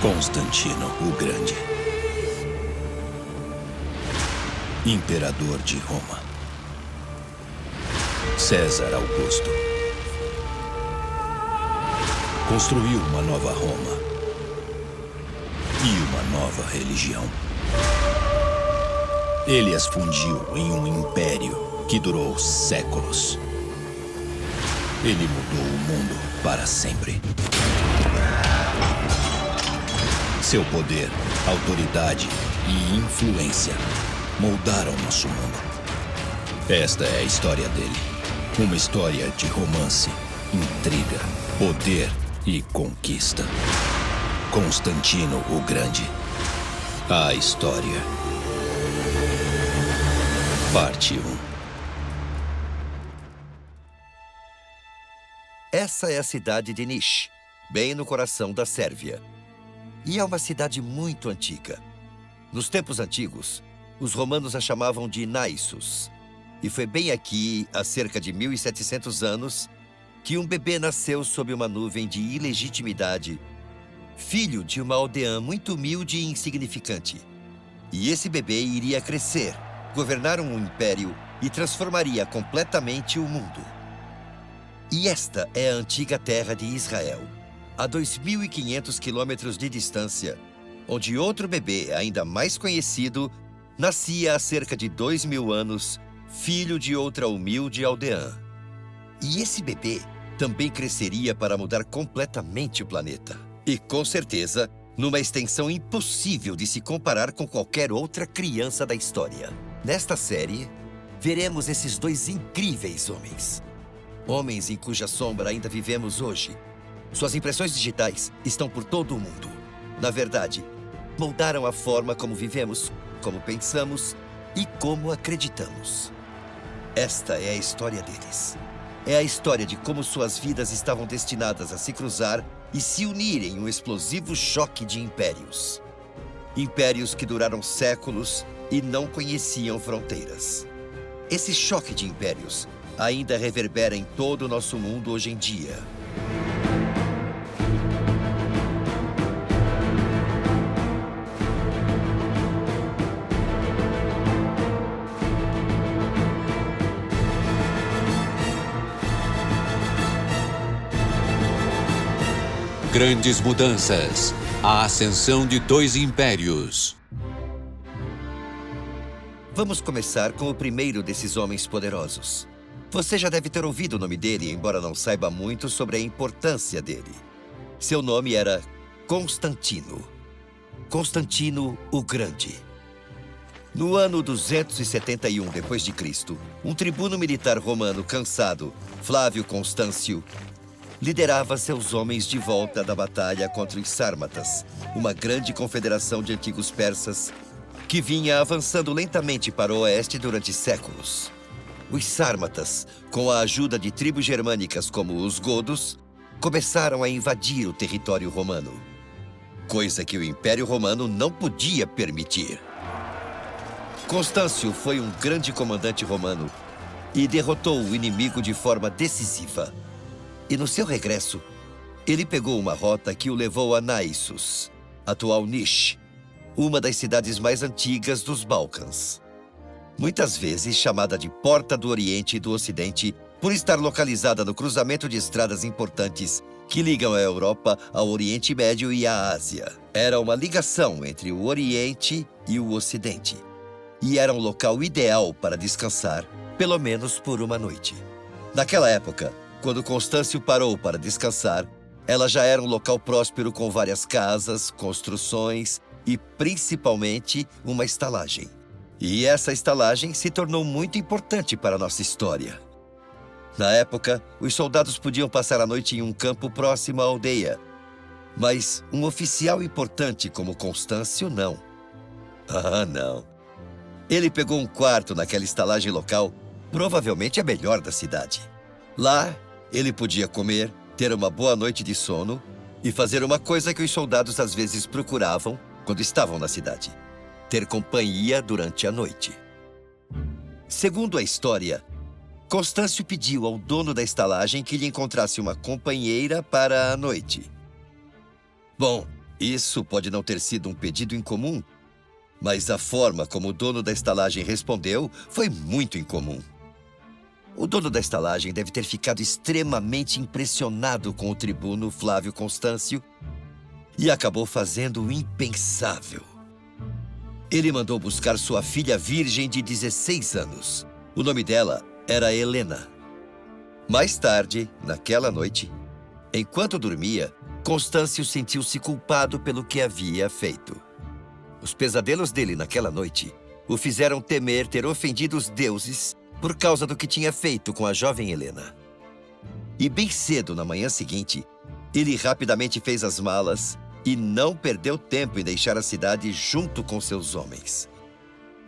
Constantino o Grande, imperador de Roma. César Augusto construiu uma nova Roma e uma nova religião. Ele as fundiu em um império que durou séculos. Ele mudou o mundo para sempre. Seu poder, autoridade e influência moldaram nosso mundo. Esta é a história dele. Uma história de romance, intriga, poder e conquista. Constantino o Grande. A história. Parte 1. Essa é a cidade de Niš, bem no coração da Sérvia. E é uma cidade muito antiga. Nos tempos antigos, os romanos a chamavam de Naissus. E foi bem aqui, há cerca de 1700 anos, que um bebê nasceu sob uma nuvem de ilegitimidade, filho de uma aldeã muito humilde e insignificante. E esse bebê iria crescer, governar um império e transformaria completamente o mundo. E esta é a antiga terra de Israel, a 2.500 quilômetros de distância, onde outro bebê, ainda mais conhecido, nascia há cerca de 2.000 anos, filho de outra humilde aldeã. E esse bebê também cresceria para mudar completamente o planeta. E, com certeza, numa extensão impossível de se comparar com qualquer outra criança da história. Nesta série, veremos esses dois incríveis homens. Homens em cuja sombra ainda vivemos hoje. Suas impressões digitais estão por todo o mundo. Na verdade, moldaram a forma como vivemos, como pensamos e como acreditamos. Esta é a história deles. É a história de como suas vidas estavam destinadas a se cruzar e se unir em um explosivo choque de impérios. Impérios que duraram séculos e não conheciam fronteiras. Esse choque de impérios ainda reverbera em todo o nosso mundo hoje em dia. Grandes mudanças. A ascensão de dois impérios. Vamos começar com o primeiro desses homens poderosos. Você já deve ter ouvido o nome dele, embora não saiba muito sobre a importância dele. Seu nome era Constantino. Constantino o Grande. No ano 271 d.C., um tribuno militar romano cansado, Flávio Constâncio, liderava seus homens de volta da batalha contra os Sármatas, uma grande confederação de antigos persas que vinha avançando lentamente para o oeste durante séculos. Os Sármatas, com a ajuda de tribos germânicas como os godos, começaram a invadir o território romano, coisa que o Império Romano não podia permitir. Constâncio foi um grande comandante romano e derrotou o inimigo de forma decisiva. E no seu regresso, ele pegou uma rota que o levou a Naissus, atual Niš, uma das cidades mais antigas dos Balcãs. Muitas vezes chamada de Porta do Oriente e do Ocidente, por estar localizada no cruzamento de estradas importantes que ligam a Europa ao Oriente Médio e à Ásia. Era uma ligação entre o Oriente e o Ocidente. E era um local ideal para descansar, pelo menos por uma noite. Naquela época, quando Constâncio parou para descansar, ela já era um local próspero com várias casas, construções e, principalmente, uma estalagem. E essa estalagem se tornou muito importante para a nossa história. Na época, os soldados podiam passar a noite em um campo próximo à aldeia. Mas um oficial importante como Constâncio, não. Ah, não. Ele pegou um quarto naquela estalagem local, provavelmente a melhor da cidade. Lá, ele podia comer, ter uma boa noite de sono e fazer uma coisa que os soldados às vezes procuravam quando estavam na cidade: ter companhia durante a noite. Segundo a história, Constâncio pediu ao dono da estalagem que lhe encontrasse uma companheira para a noite. Bom, Isso pode não ter sido um pedido incomum, mas a forma como o dono da estalagem respondeu foi muito incomum. O dono da estalagem deve ter ficado extremamente impressionado com o tribuno Flávio Constâncio e acabou fazendo o impensável. Ele mandou buscar sua filha virgem de 16 anos. O nome dela era Helena. Mais tarde, naquela noite, enquanto dormia, Constâncio sentiu-se culpado pelo que havia feito. Os pesadelos dele naquela noite o fizeram temer ter ofendido os deuses por causa do que tinha feito com a jovem Helena. E bem cedo na manhã seguinte, ele rapidamente fez as malas e não perdeu tempo em deixar a cidade junto com seus homens.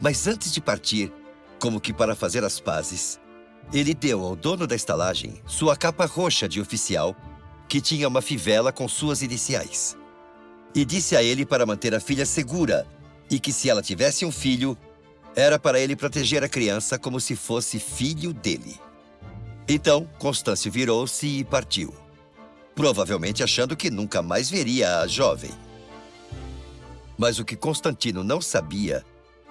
Mas antes de partir, como que para fazer as pazes, ele deu ao dono da estalagem sua capa roxa de oficial, que tinha uma fivela com suas iniciais. E disse a ele para manter a filha segura e que se ela tivesse um filho, era para ele proteger a criança como se fosse filho dele. Então, Constâncio virou-se e partiu, provavelmente achando que nunca mais veria a jovem. Mas o que Constantino não sabia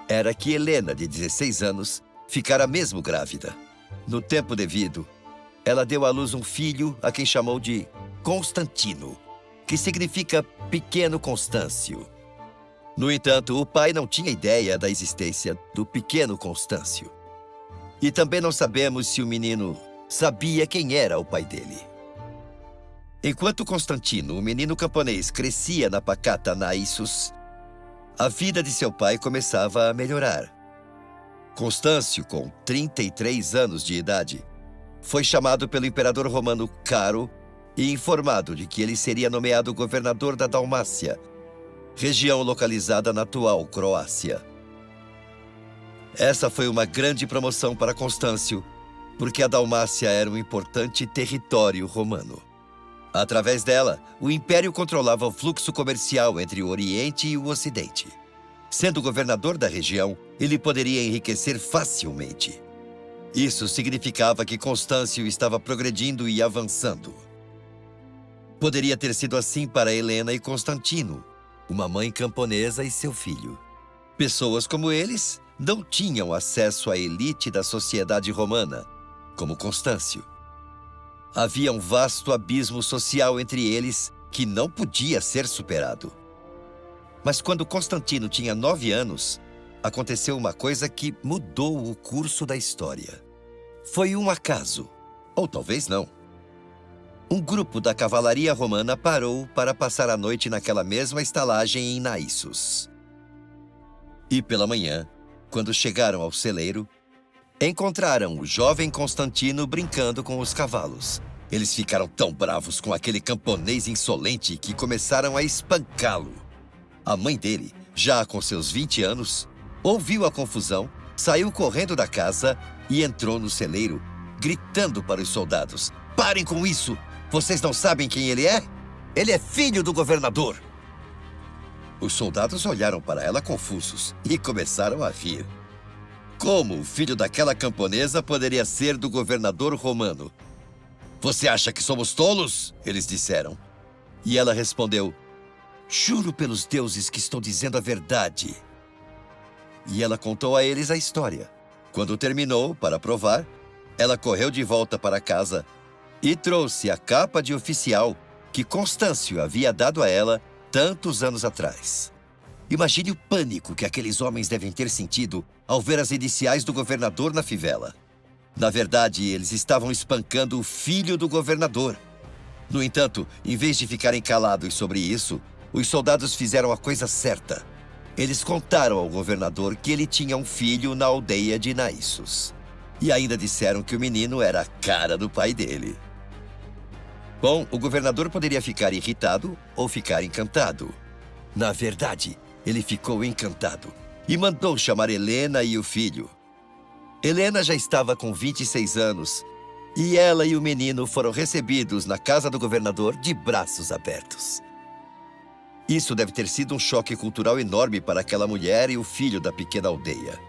era que Helena, de 16 anos, ficara mesmo grávida. No tempo devido, ela deu à luz um filho a quem chamou de Constantino, que significa pequeno Constâncio. No entanto, o pai não tinha ideia da existência do pequeno Constâncio. E também não sabemos se o menino sabia quem era o pai dele. Enquanto Constantino, o menino camponês, crescia na pacata Naissus, a vida de seu pai começava a melhorar. Constâncio, com 33 anos de idade, foi chamado pelo imperador romano Caro e informado de que ele seria nomeado governador da Dalmácia, região localizada na atual Croácia. Essa foi uma grande promoção para Constâncio, porque a Dalmácia era um importante território romano. Através dela, o império controlava o fluxo comercial entre o Oriente e o Ocidente. Sendo governador da região, ele poderia enriquecer facilmente. Isso significava que Constâncio estava progredindo e avançando. Poderia ter sido assim para Helena e Constantino, uma mãe camponesa e seu filho. Pessoas como eles não tinham acesso à elite da sociedade romana, como Constâncio. Havia um vasto abismo social entre eles que não podia ser superado. Mas quando Constantino tinha 9 anos, aconteceu uma coisa que mudou o curso da história. Foi um acaso, ou talvez não. Um grupo da cavalaria romana parou para passar a noite naquela mesma estalagem em Naissus. E pela manhã, quando chegaram ao celeiro, encontraram o jovem Constantino brincando com os cavalos. Eles ficaram tão bravos com aquele camponês insolente que começaram a espancá-lo. A mãe dele, já com seus 20 anos, ouviu a confusão, saiu correndo da casa e entrou no celeiro, gritando para os soldados: "Parem com isso! Vocês não sabem quem ele é? Ele é filho do governador!" Os soldados olharam para ela confusos e começaram a rir. Como o filho daquela camponesa poderia ser do governador romano? "Você acha que somos tolos?" eles disseram. E ela respondeu: "Juro pelos deuses que estou dizendo a verdade." E ela contou a eles a história. Quando terminou, para provar, ela correu de volta para casa e trouxe a capa de oficial que Constâncio havia dado a ela tantos anos atrás. Imagine o pânico que aqueles homens devem ter sentido ao ver as iniciais do governador na fivela. Na verdade, eles estavam espancando o filho do governador. No entanto, em vez de ficarem calados sobre isso, os soldados fizeram a coisa certa. Eles contaram ao governador que ele tinha um filho na aldeia de Naissus. E ainda disseram que o menino era a cara do pai dele. Bom, o governador poderia ficar irritado ou ficar encantado. Na verdade, ele ficou encantado e mandou chamar Helena e o filho. Helena já estava com 26 anos e ela e o menino foram recebidos na casa do governador de braços abertos. Isso deve ter sido um choque cultural enorme para aquela mulher e o filho da pequena aldeia.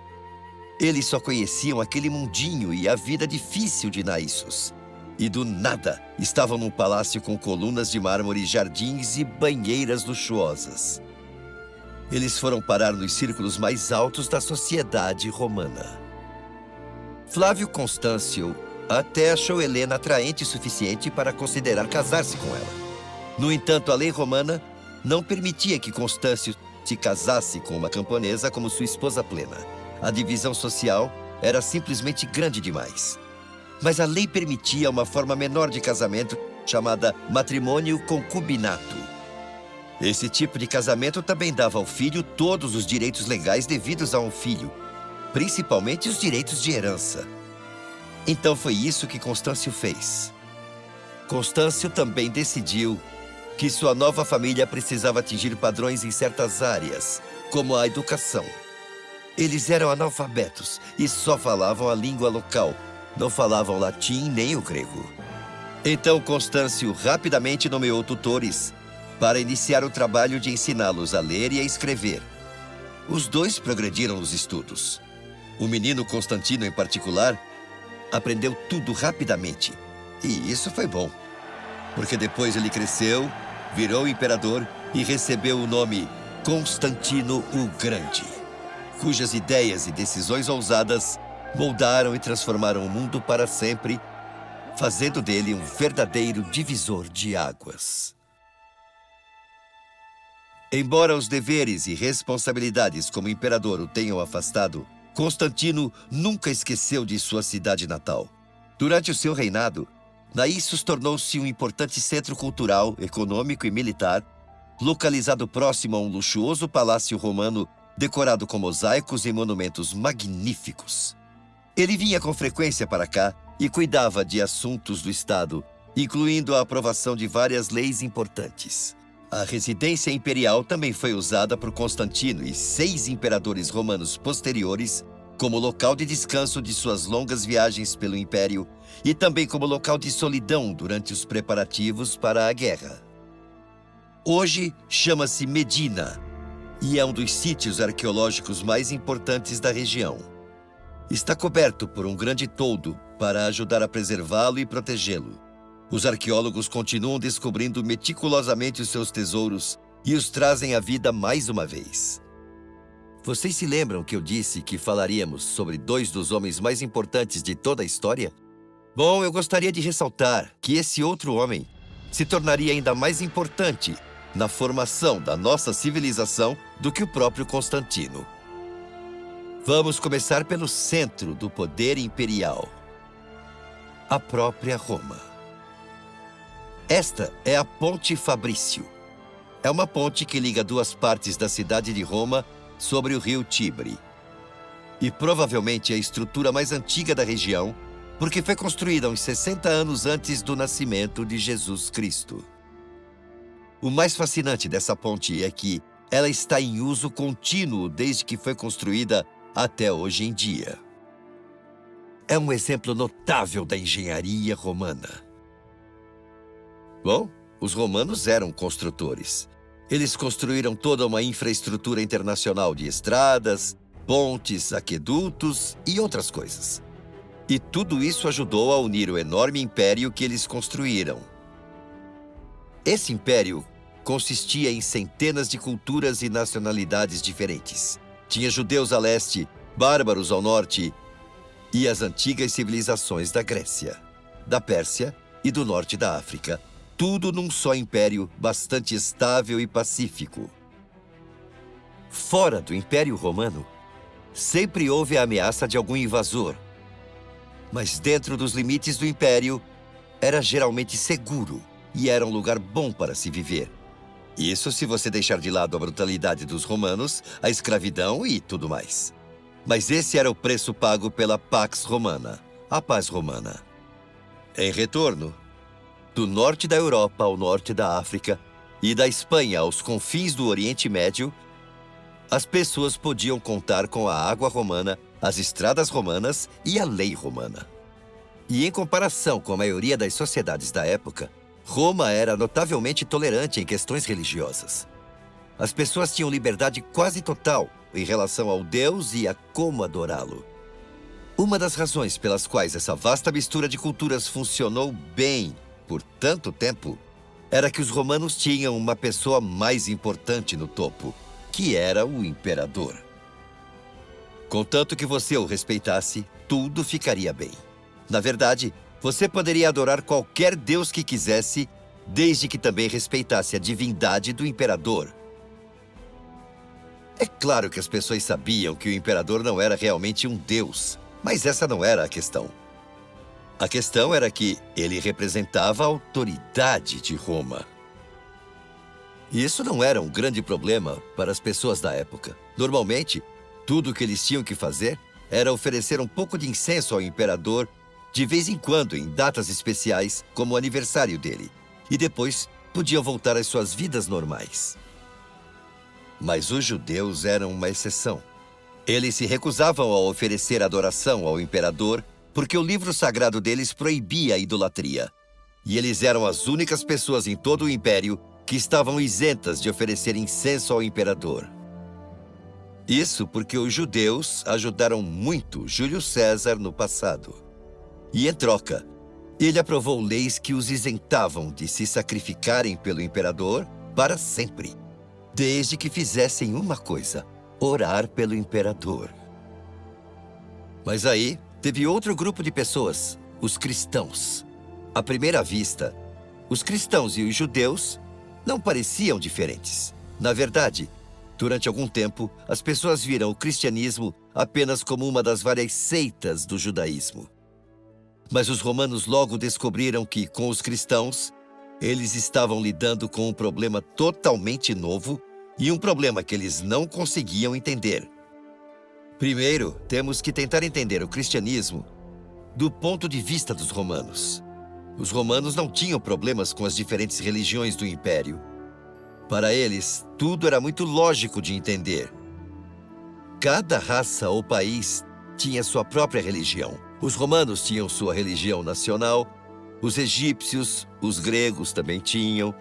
Eles só conheciam aquele mundinho e a vida difícil de Naissus. e do nada estavam num palácio com colunas de mármore, jardins e banheiras luxuosas. Eles foram parar nos círculos mais altos da sociedade romana. Flávio Constâncio até achou Helena atraente o suficiente para considerar casar-se com ela. No entanto, a lei romana não permitia que Constâncio se casasse com uma camponesa como sua esposa plena. A divisão social era simplesmente grande demais. Mas a lei permitia uma forma menor de casamento chamada matrimônio concubinato. Esse tipo de casamento também dava ao filho todos os direitos legais devidos a um filho, principalmente os direitos de herança. Então foi isso que Constâncio fez. Constâncio também decidiu que sua nova família precisava atingir padrões em certas áreas, como a educação. Eles eram analfabetos e só falavam a língua local. Não falavam latim nem o grego. Então Constâncio rapidamente nomeou tutores para iniciar o trabalho de ensiná-los a ler e a escrever. Os dois progrediram nos estudos. O menino Constantino, em particular, aprendeu tudo rapidamente. E isso foi bom, porque depois ele cresceu, virou imperador e recebeu o nome Constantino o Grande, cujas ideias e decisões ousadas moldaram e transformaram o mundo para sempre, fazendo dele um verdadeiro divisor de águas. Embora os deveres e responsabilidades como imperador o tenham afastado, Constantino nunca esqueceu de sua cidade natal. Durante o seu reinado, Naissos tornou-se um importante centro cultural, econômico e militar, localizado próximo a um luxuoso palácio romano decorado com mosaicos e monumentos magníficos. Ele vinha com frequência para cá e cuidava de assuntos do Estado, incluindo a aprovação de várias leis importantes. A residência imperial também foi usada por Constantino e 6 imperadores romanos posteriores como local de descanso de suas longas viagens pelo Império e também como local de solidão durante os preparativos para a guerra. Hoje chama-se Medina e é um dos sítios arqueológicos mais importantes da região. Está coberto por um grande toldo para ajudar a preservá-lo e protegê-lo. Os arqueólogos continuam descobrindo meticulosamente os seus tesouros e os trazem à vida mais uma vez. Vocês se lembram que eu disse que falaríamos sobre 2 dos homens mais importantes de toda a história? Bom, eu gostaria de ressaltar que esse outro homem se tornaria ainda mais importante na formação da nossa civilização do que o próprio Constantino. Vamos começar pelo centro do poder imperial, a própria Roma. Esta é a Ponte Fabrício. É uma ponte que liga 2 partes da cidade de Roma sobre o rio Tibre. E provavelmente é a estrutura mais antiga da região, porque foi construída uns 60 anos antes do nascimento de Jesus Cristo. O mais fascinante dessa ponte é que ela está em uso contínuo desde que foi construída até hoje em dia. É um exemplo notável da engenharia romana. Bom, os romanos eram construtores. Eles construíram toda uma infraestrutura internacional de estradas, pontes, aquedutos e outras coisas. E tudo isso ajudou a unir o enorme império que eles construíram. Esse império consistia em centenas de culturas e nacionalidades diferentes. Tinha judeus a leste, bárbaros ao norte e as antigas civilizações da Grécia, da Pérsia e do norte da África. Tudo num só império bastante estável e pacífico. Fora do Império Romano, sempre houve a ameaça de algum invasor. Mas dentro dos limites do império, era geralmente seguro e era um lugar bom para se viver. Isso se você deixar de lado a brutalidade dos romanos, a escravidão e tudo mais. Mas esse era o preço pago pela Pax Romana, a paz romana. Em retorno, do norte da Europa ao norte da África e da Espanha aos confins do Oriente Médio, as pessoas podiam contar com a água romana, as estradas romanas e a lei romana. E em comparação com a maioria das sociedades da época, Roma era notavelmente tolerante em questões religiosas. As pessoas tinham liberdade quase total em relação ao Deus e a como adorá-lo. O Uma das razões pelas quais essa vasta mistura de culturas funcionou bem por tanto tempo era que os romanos tinham uma pessoa mais importante no topo, que era o imperador. Contanto que você o respeitasse, tudo ficaria bem. Na verdade, você poderia adorar qualquer deus que quisesse, desde que também respeitasse a divindade do imperador. É claro que as pessoas sabiam que o imperador não era realmente um deus, mas essa não era a questão. A questão era que ele representava a autoridade de Roma. E isso não era um grande problema para as pessoas da época. Normalmente, tudo o que eles tinham que fazer era oferecer um pouco de incenso ao imperador de vez em quando, em datas especiais, como o aniversário dele. E depois podiam voltar às suas vidas normais. Mas os judeus eram uma exceção. Eles se recusavam a oferecer adoração ao imperador porque o livro sagrado deles proibia a idolatria. E eles eram as únicas pessoas em todo o império que estavam isentas de oferecer incenso ao imperador. Isso porque os judeus ajudaram muito Júlio César no passado. E em troca, ele aprovou leis que os isentavam de se sacrificarem pelo imperador para sempre, desde que fizessem uma coisa: orar pelo imperador. Mas aí, teve outro grupo de pessoas, os cristãos. À primeira vista, os cristãos e os judeus não pareciam diferentes. Na verdade, durante algum tempo, as pessoas viram o cristianismo apenas como uma das várias seitas do judaísmo. Mas os romanos logo descobriram que, com os cristãos, eles estavam lidando com um problema totalmente novo e um problema que eles não conseguiam entender. Primeiro, temos que tentar entender o cristianismo do ponto de vista dos romanos. Os romanos não tinham problemas com as diferentes religiões do império. Para eles, tudo era muito lógico de entender. Cada raça ou país tinha sua própria religião. Os romanos tinham sua religião nacional, os egípcios, os gregos também tinham.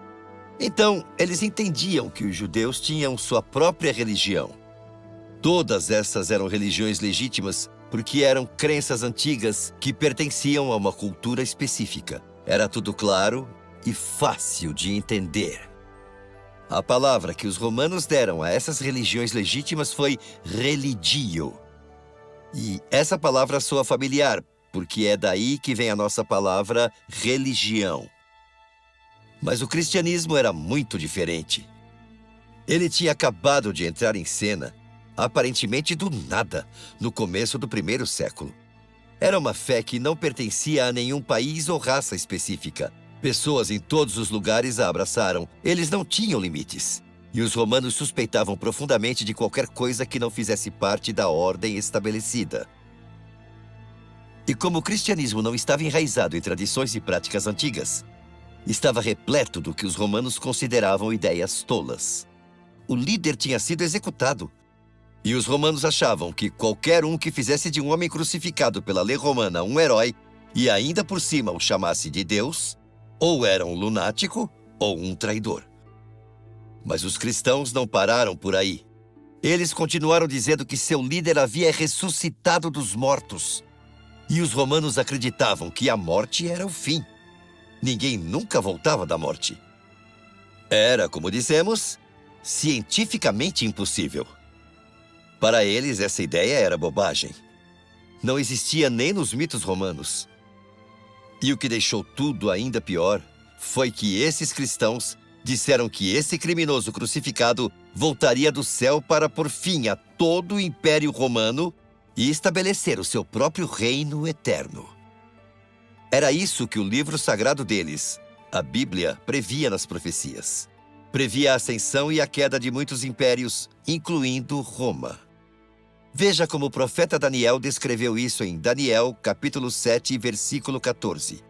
Então, eles entendiam que os judeus tinham sua própria religião. Todas essas eram religiões legítimas porque eram crenças antigas que pertenciam a uma cultura específica. Era tudo claro e fácil de entender. A palavra que os romanos deram a essas religiões legítimas foi religio. E essa palavra soa familiar, porque é daí que vem a nossa palavra religião. Mas o cristianismo era muito diferente. Ele tinha acabado de entrar em cena, aparentemente do nada, no começo do primeiro século. Era uma fé que não pertencia a nenhum país ou raça específica. Pessoas em todos os lugares a abraçaram. Eles não tinham limites. E os romanos suspeitavam profundamente de qualquer coisa que não fizesse parte da ordem estabelecida. E como o cristianismo não estava enraizado em tradições e práticas antigas, estava repleto do que os romanos consideravam ideias tolas. O líder tinha sido executado. E os romanos achavam que qualquer um que fizesse de um homem crucificado pela lei romana um herói, e ainda por cima o chamasse de Deus, ou era um lunático ou um traidor. Mas os cristãos não pararam por aí. Eles continuaram dizendo que seu líder havia ressuscitado dos mortos. E os romanos acreditavam que a morte era o fim. Ninguém nunca voltava da morte. Era, como dissemos, cientificamente impossível. Para eles, essa ideia era bobagem. Não existia nem nos mitos romanos. E o que deixou tudo ainda pior foi que esses cristãos disseram que esse criminoso crucificado voltaria do céu para pôr fim a todo o Império Romano e estabelecer o seu próprio reino eterno. Era isso que o livro sagrado deles, a Bíblia, previa nas profecias. Previa a ascensão e a queda de muitos impérios, incluindo Roma. Veja como o profeta Daniel descreveu isso em Daniel, capítulo 7, versículo 14.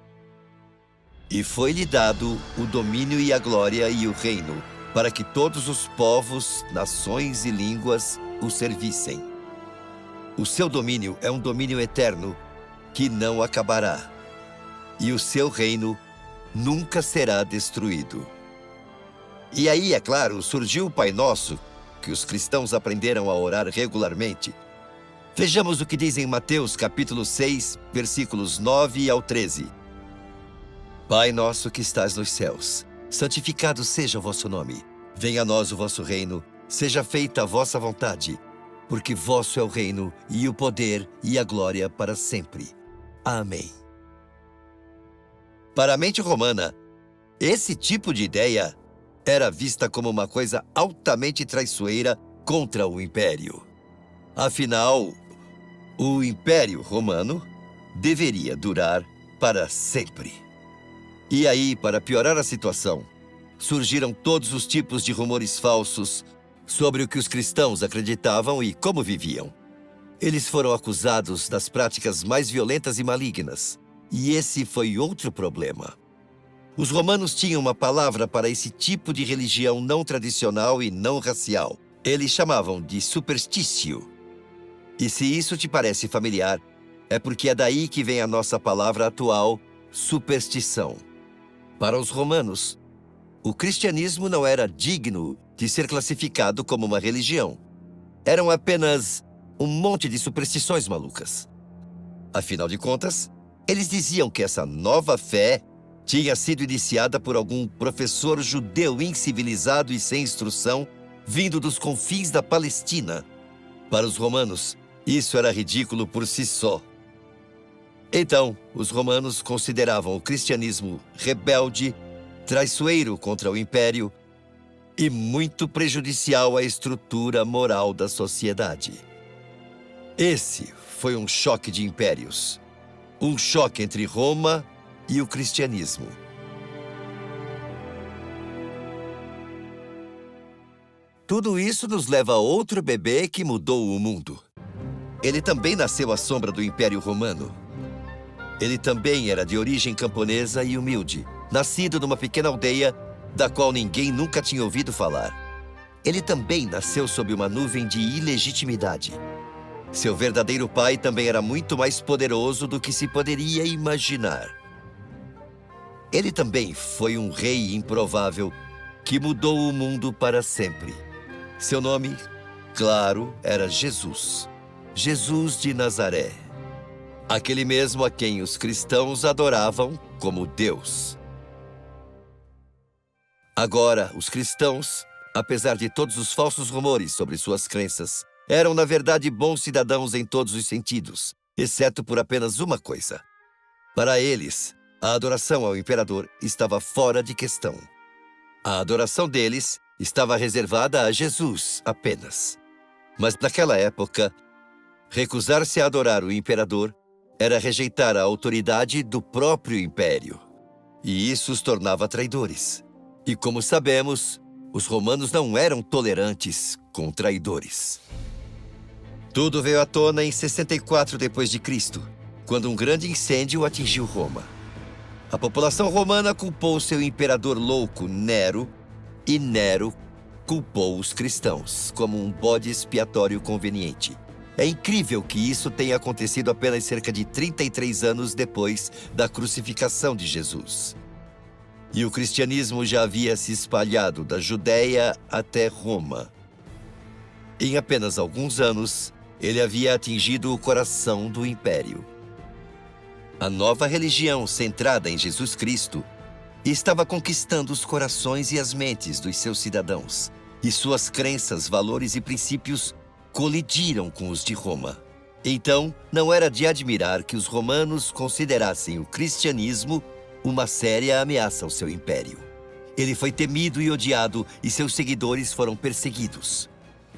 E foi-lhe dado o domínio e a glória e o reino, para que todos os povos, nações e línguas o servissem. O seu domínio é um domínio eterno, que não acabará. E o seu reino nunca será destruído. E aí, é claro, surgiu o Pai Nosso, que os cristãos aprenderam a orar regularmente. Vejamos o que diz em Mateus capítulo 6, versículos 9 ao 13. Pai nosso que estás nos céus, santificado seja o vosso nome. Venha a nós o vosso reino, seja feita a vossa vontade, porque vosso é o reino e o poder e a glória para sempre. Amém. Para a mente romana, esse tipo de ideia era vista como uma coisa altamente traiçoeira contra o império. Afinal, o Império Romano deveria durar para sempre. E aí, para piorar a situação, surgiram todos os tipos de rumores falsos sobre o que os cristãos acreditavam e como viviam. Eles foram acusados das práticas mais violentas e malignas. E esse foi outro problema. Os romanos tinham uma palavra para esse tipo de religião não tradicional e não racial. Eles chamavam de superstício. E se isso te parece familiar, é porque é daí que vem a nossa palavra atual, superstição. Para os romanos, o cristianismo não era digno de ser classificado como uma religião. Eram apenas um monte de superstições malucas. Afinal de contas, eles diziam que essa nova fé tinha sido iniciada por algum professor judeu incivilizado e sem instrução, vindo dos confins da Palestina. Para os romanos, isso era ridículo por si só. Então, os romanos consideravam o cristianismo rebelde, traiçoeiro contra o império e muito prejudicial à estrutura moral da sociedade. Esse foi um choque de impérios. Um choque entre Roma e o cristianismo. Tudo isso nos leva a outro bebê que mudou o mundo. Ele também nasceu à sombra do Império Romano. Ele também era de origem camponesa e humilde, nascido numa pequena aldeia da qual ninguém nunca tinha ouvido falar. Ele também nasceu sob uma nuvem de ilegitimidade. Seu verdadeiro pai também era muito mais poderoso do que se poderia imaginar. Ele também foi um rei improvável que mudou o mundo para sempre. Seu nome, claro, era Jesus. Jesus de Nazaré. Aquele mesmo a quem os cristãos adoravam como Deus. Agora, os cristãos, apesar de todos os falsos rumores sobre suas crenças, eram, na verdade, bons cidadãos em todos os sentidos, exceto por apenas uma coisa. Para eles, a adoração ao imperador estava fora de questão. A adoração deles estava reservada a Jesus apenas. Mas naquela época, recusar-se a adorar o imperador era rejeitar a autoridade do próprio império. E isso os tornava traidores. E como sabemos, os romanos não eram tolerantes com traidores. Tudo veio à tona em 64 d.C., quando um grande incêndio atingiu Roma. A população romana culpou seu imperador louco, Nero, e Nero culpou os cristãos como um bode expiatório conveniente. É incrível que isso tenha acontecido apenas cerca de 33 anos depois da crucificação de Jesus. E o cristianismo já havia se espalhado da Judéia até Roma. Em apenas alguns anos, ele havia atingido o coração do império. A nova religião centrada em Jesus Cristo estava conquistando os corações e as mentes dos seus cidadãos, e suas crenças, valores e princípios colidiram com os de Roma. Então, não era de admirar que os romanos considerassem o cristianismo uma séria ameaça ao seu império. Ele foi temido e odiado, e seus seguidores foram perseguidos.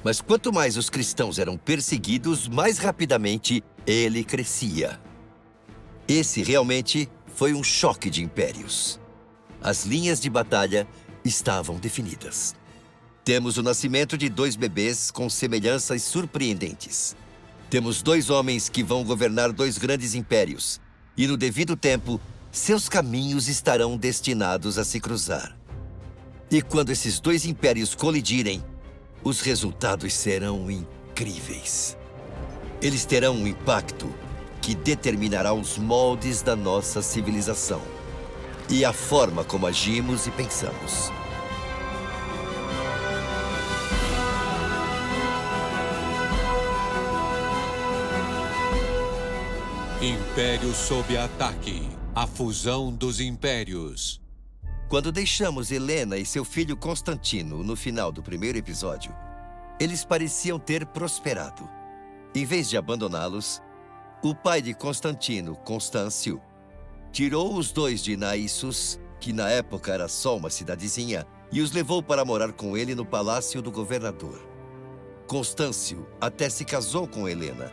Mas quanto mais os cristãos eram perseguidos, mais rapidamente ele crescia. Esse realmente foi um choque de impérios. As linhas de batalha estavam definidas. Temos o nascimento de 2 bebês com semelhanças surpreendentes. Temos 2 homens que vão governar 2 grandes impérios. E no devido tempo, seus caminhos estarão destinados a se cruzar. E quando esses 2 impérios colidirem, os resultados serão incríveis. Eles terão um impacto que determinará os moldes da nossa civilização e a forma como agimos e pensamos. Império sob ataque. A fusão dos impérios. Quando deixamos Helena e seu filho Constantino no final do primeiro episódio, eles pareciam ter prosperado. Em vez de abandoná-los, o pai de Constantino, Constâncio, tirou os dois de Naissus, que na época era só uma cidadezinha, e os levou para morar com ele no palácio do governador. Constâncio até se casou com Helena,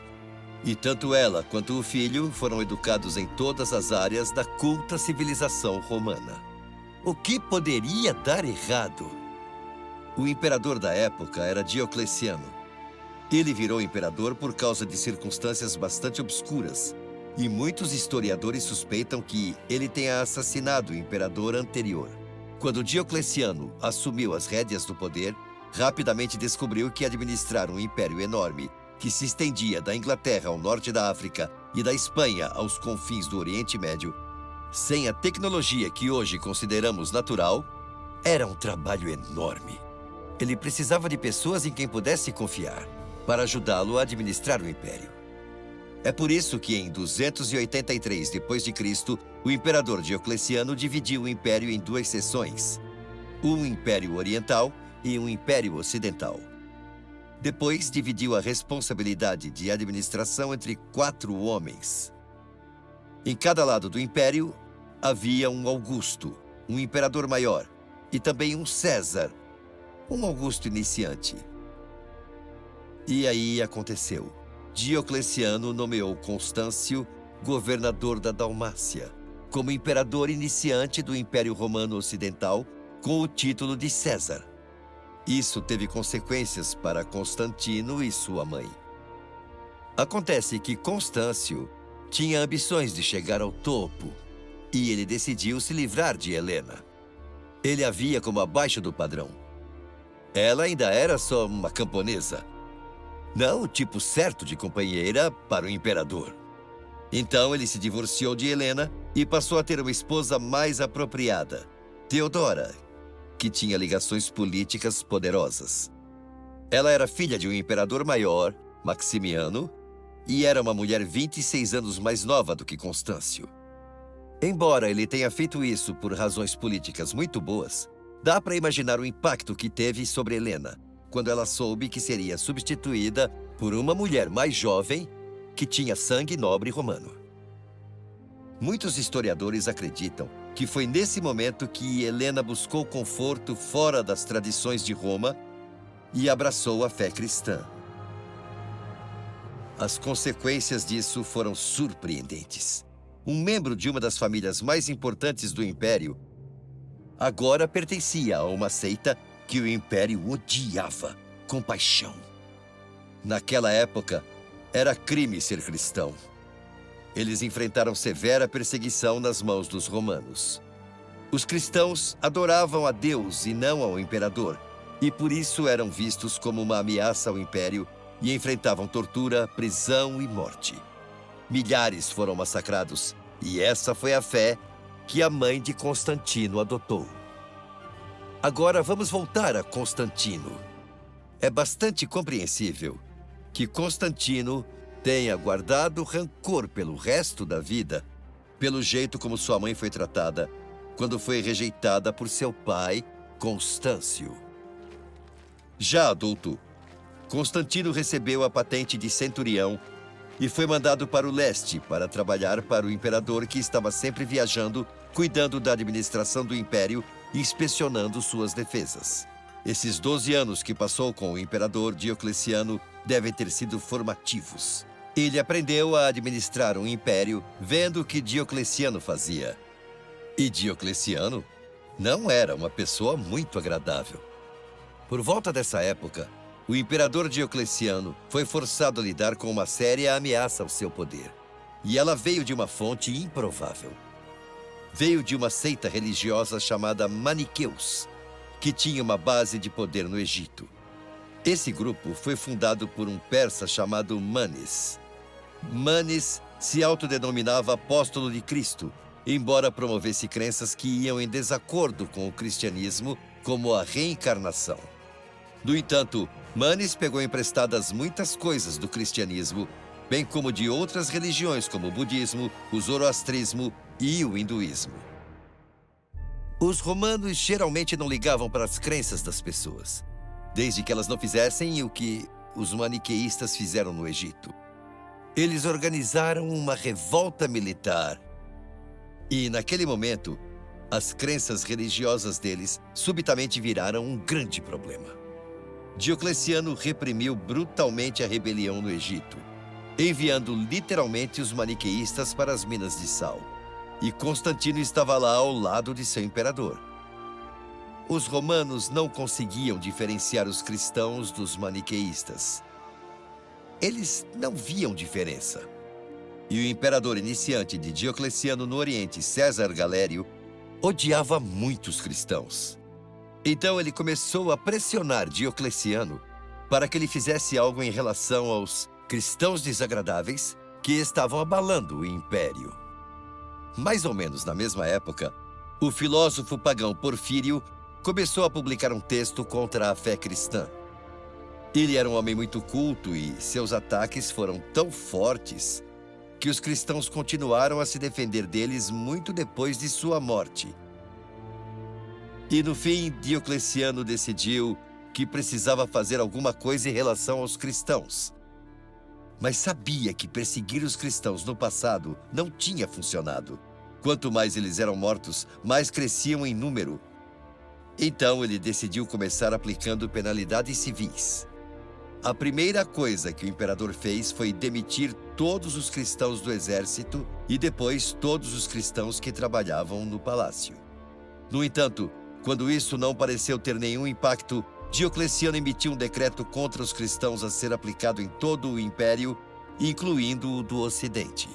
e tanto ela quanto o filho foram educados em todas as áreas da culta civilização romana. O que poderia dar errado? O imperador da época era Diocleciano. Ele virou imperador por causa de circunstâncias bastante obscuras, e muitos historiadores suspeitam que ele tenha assassinado o imperador anterior. Quando Diocleciano assumiu as rédeas do poder, rapidamente descobriu que administrar um império enorme que se estendia da Inglaterra ao norte da África e da Espanha aos confins do Oriente Médio, sem a tecnologia que hoje consideramos natural, era um trabalho enorme. Ele precisava de pessoas em quem pudesse confiar para ajudá-lo a administrar o império. É por isso que em 283 d.C., o imperador Diocleciano dividiu o império em duas seções, um império oriental e um império ocidental. Depois dividiu a responsabilidade de administração entre 4 homens. Em cada lado do império havia um Augusto, um imperador maior, e também um César, um Augusto iniciante. E aí aconteceu. Diocleciano nomeou Constâncio governador da Dalmácia, como imperador iniciante do Império Romano Ocidental, com o título de César. Isso teve consequências para Constantino e sua mãe. Acontece que Constâncio tinha ambições de chegar ao topo, e ele decidiu se livrar de Helena. Ele a via como abaixo do padrão. Ela ainda era só uma camponesa, não o tipo certo de companheira para o imperador. Então ele se divorciou de Helena e passou a ter uma esposa mais apropriada, Teodora, que tinha ligações políticas poderosas. Ela era filha de um imperador maior, Maximiano, e era uma mulher 26 anos mais nova do que Constâncio. Embora ele tenha feito isso por razões políticas muito boas, dá para imaginar o impacto que teve sobre Helena, quando ela soube que seria substituída por uma mulher mais jovem que tinha sangue nobre romano. Muitos historiadores acreditam que foi nesse momento que Helena buscou conforto fora das tradições de Roma e abraçou a fé cristã. As consequências disso foram surpreendentes. Um membro de uma das famílias mais importantes do Império agora pertencia a uma seita que o Império odiava com paixão. Naquela época, era crime ser cristão. Eles enfrentaram severa perseguição nas mãos dos romanos. Os cristãos adoravam a Deus e não ao imperador, e por isso eram vistos como uma ameaça ao império e enfrentavam tortura, prisão e morte. Milhares foram massacrados, e essa foi a fé que a mãe de Constantino adotou. Agora vamos voltar a Constantino. É bastante compreensível que Constantino tenha guardado rancor pelo resto da vida, pelo jeito como sua mãe foi tratada quando foi rejeitada por seu pai, Constâncio. Já adulto, Constantino recebeu a patente de centurião e foi mandado para o leste para trabalhar para o imperador, que estava sempre viajando, cuidando da administração do império e inspecionando suas defesas. Esses 12 anos que passou com o imperador Diocleciano devem ter sido formativos. Ele aprendeu a administrar um império vendo o que Diocleciano fazia. E Diocleciano não era uma pessoa muito agradável. Por volta dessa época, o imperador Diocleciano foi forçado a lidar com uma séria ameaça ao seu poder. E ela veio de uma fonte improvável. Veio de uma seita religiosa chamada Maniqueus, que tinha uma base de poder no Egito. Esse grupo foi fundado por um persa chamado Manes. Manes se autodenominava apóstolo de Cristo, embora promovesse crenças que iam em desacordo com o cristianismo, como a reencarnação. No entanto, Manes pegou emprestadas muitas coisas do cristianismo bem como de outras religiões como o budismo, o zoroastrismo e o hinduísmo. Os romanos geralmente não ligavam para as crenças das pessoas, desde que elas não fizessem o que os maniqueístas fizeram no Egito. Eles organizaram uma revolta militar e, naquele momento, as crenças religiosas deles subitamente viraram um grande problema. Diocleciano reprimiu brutalmente a rebelião no Egito, enviando literalmente os maniqueístas para as minas de sal. E Constantino estava lá ao lado de seu imperador. Os romanos não conseguiam diferenciar os cristãos dos maniqueístas. Eles não viam diferença. E o imperador iniciante de Diocleciano no Oriente, César Galério, odiava muito os cristãos. Então ele começou a pressionar Diocleciano para que ele fizesse algo em relação aos cristãos desagradáveis que estavam abalando o império. Mais ou menos na mesma época, o filósofo pagão Porfírio começou a publicar um texto contra a fé cristã. Ele era um homem muito culto e seus ataques foram tão fortes que os cristãos continuaram a se defender deles muito depois de sua morte. E no fim, Diocleciano decidiu que precisava fazer alguma coisa em relação aos cristãos. Mas sabia que perseguir os cristãos no passado não tinha funcionado. Quanto mais eles eram mortos, mais cresciam em número. Então ele decidiu começar aplicando penalidades civis. A primeira coisa que o imperador fez foi demitir todos os cristãos do exército e depois todos os cristãos que trabalhavam no palácio. No entanto, quando isso não pareceu ter nenhum impacto, Diocleciano emitiu um decreto contra os cristãos a ser aplicado em todo o império, incluindo o do Ocidente.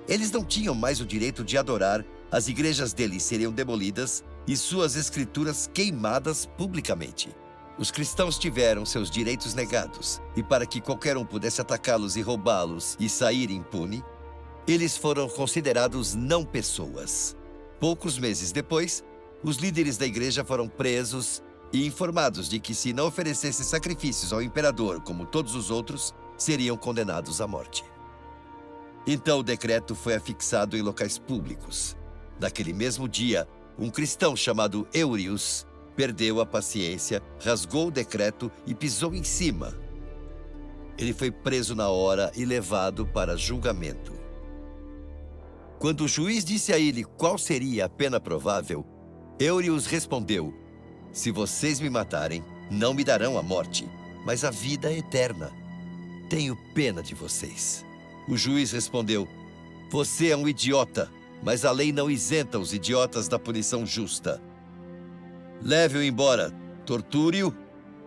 Eles não tinham mais o direito de adorar, as igrejas deles seriam demolidas e suas escrituras queimadas publicamente. Os cristãos tiveram seus direitos negados, e para que qualquer um pudesse atacá-los e roubá-los e sair impune, eles foram considerados não pessoas. Poucos meses depois, os líderes da igreja foram presos e informados de que, se não oferecessem sacrifícios ao imperador como todos os outros, seriam condenados à morte. Então o decreto foi afixado em locais públicos. Naquele mesmo dia, um cristão chamado Eurius perdeu a paciência, rasgou o decreto e pisou em cima. Ele foi preso na hora e levado para julgamento. Quando o juiz disse a ele qual seria a pena provável, Eurius respondeu: "Se vocês me matarem, não me darão a morte, mas a vida eterna. Tenho pena de vocês." O juiz respondeu: "Você é um idiota, mas a lei não isenta os idiotas da punição justa. Leve-o embora, torture-o